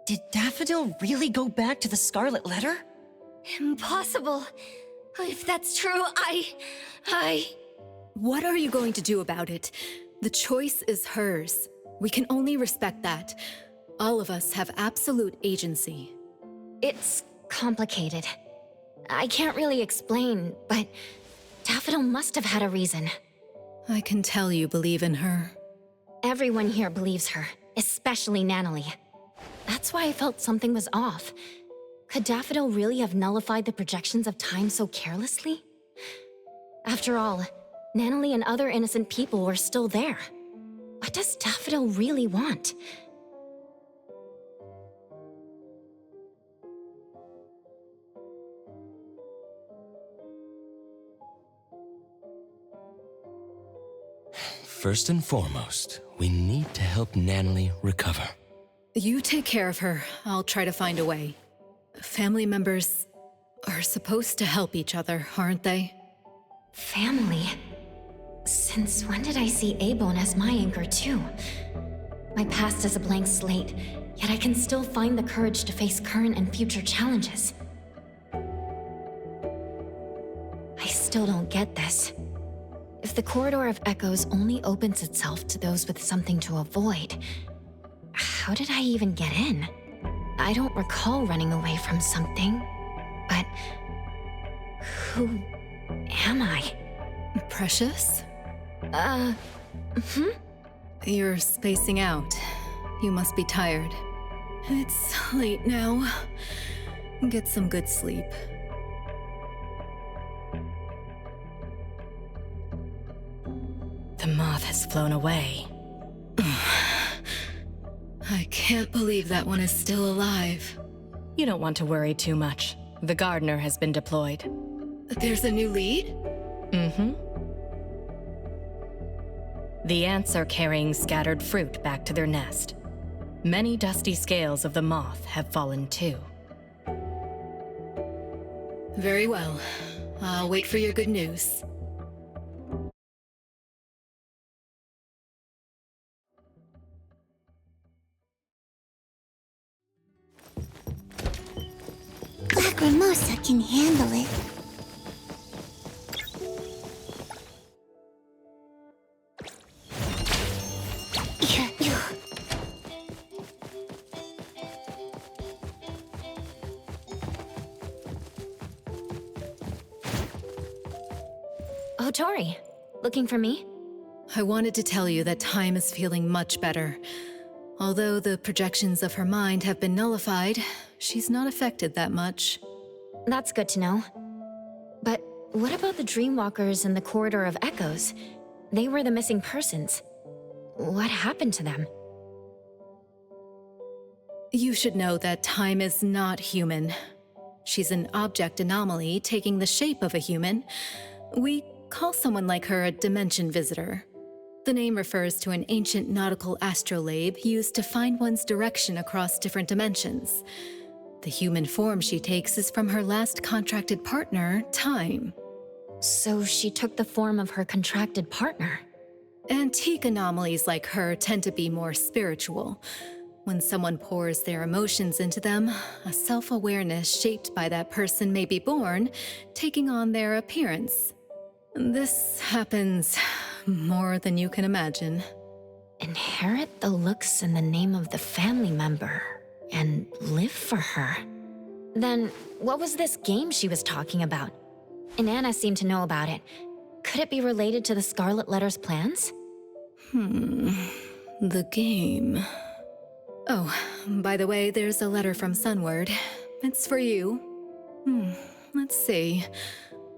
Did Daffodil really go back to the Scarlet Letter? Impossible. If that's true, What are you going to do about it? The choice is hers. We can only respect that. All of us have absolute agency. It's complicated. I can't really explain, but Daffodil must have had a reason. I can tell you believe in her. Everyone here believes her, especially Nanally. That's why I felt something was off. Could Daffodil really have nullified the projections of time so carelessly? After all, Nanally and other innocent people were still there. What does Daffodil really want? First and foremost, we need to help Nanally recover. You take care of her. I'll try to find a way. Family members are supposed to help each other, aren't they? Family? Since when did I see Abone as my anchor too? My past is a blank slate, yet I can still find the courage to face current and future challenges. I still don't get this. If the Corridor of Echoes only opens itself to those with something to avoid, how did I even get in? I don't recall running away from something, but who am I? Precious? Hmm? You're spacing out. You must be tired. It's late now. Get some good sleep. The moth has flown away. I can't believe that one is still alive. You don't want to worry too much. The gardener has been deployed. There's a new lead? Mm-hmm. The ants are carrying scattered fruit back to their nest. Many dusty scales of the moth have fallen too. Very well. I'll wait for your good news. Lacrimosa can handle it. Oh, Tori. Looking for me? I wanted to tell you that Thyme is feeling much better. Although the projections of her mind have been nullified, she's not affected that much. That's good to know. But what about the Dreamwalkers in the Corridor of Echoes? They were the missing persons. What happened to them? You should know that Thyme is not human. She's an object anomaly taking the shape of a human. We call someone like her a dimension visitor. The name refers to an ancient nautical astrolabe used to find one's direction across different dimensions. The human form she takes is from her last contracted partner, Thyme. So she took the form of her contracted partner? Antique anomalies like her tend to be more spiritual. When someone pours their emotions into them, a self-awareness shaped by that person may be born, taking on their appearance. This happens more than you can imagine. Inherit the looks and the name of the family member, and live for her. Then, what was this game she was talking about? Inanna seemed to know about it. Could it be related to the Scarlet Letter's plans? The game. Oh, by the way, there's a letter from Sunward. It's for you. Let's see.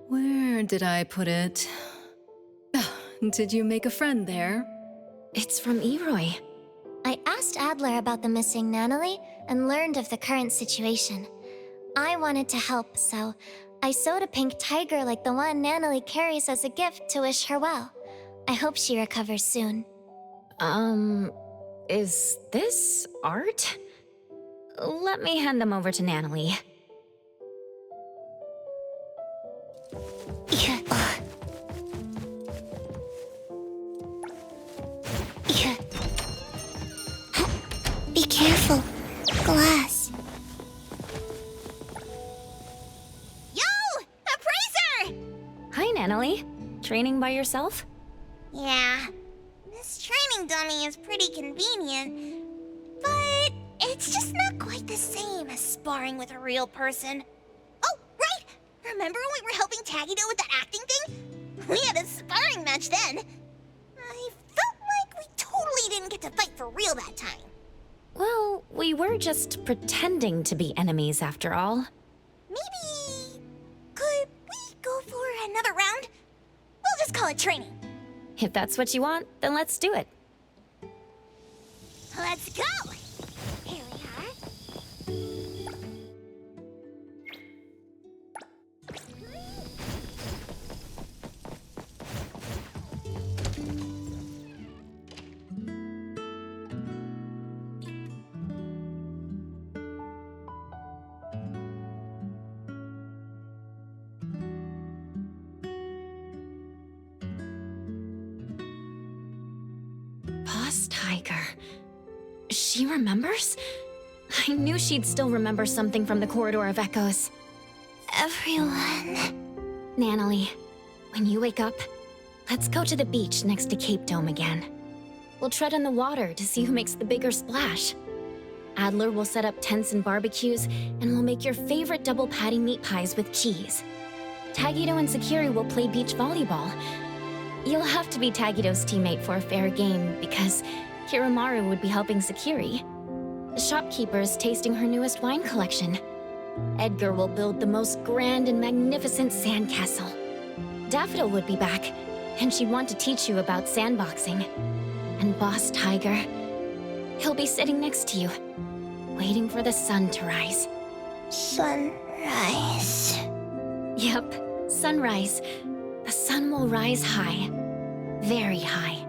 Where did I put it? Did you make a friend there? It's from Eroy. I asked Adler about the missing Nanally and learned of the current situation. I wanted to help, so I sewed a pink tiger like the one Nanally carries as a gift to wish her well. I hope she recovers soon. Is this art? Let me hand them over to Nanally. Be careful. Glass. Yo! Appraiser! Hi, Nanally. Training by yourself? Yeah. This training dummy is pretty convenient, but it's just not quite the same as sparring with a real person. Oh, right! Remember when we were helping Tagito with that acting thing? We had a sparring match then. I felt like we totally didn't get to fight for real that time. Well, we were just pretending to be enemies after all. Maybe... could we go for another round? We'll just call it training. If that's what you want, then let's do it. Let's go! Here we are. Boss Tiger. She remembers? I knew she'd still remember something from the Corridor of Echoes. Everyone. Nanally, when you wake up, let's go to the beach next to Cape Dome again. We'll tread in the water to see who makes the bigger splash. Adler will set up tents and barbecues, and we'll make your favorite double patty meat pies with cheese. Tagito and Sakiri will play beach volleyball. You'll have to be Tagito's teammate for a fair game, because Kiramaru would be helping Sakiri. The shopkeeper's tasting her newest wine collection. Edgar will build the most grand and magnificent sandcastle. Daffodil would be back, and she'd want to teach you about sandboxing. And Boss Tiger, he'll be sitting next to you, waiting for the sun to rise. Sunrise. Yep, sunrise. The sun will rise high. Very high.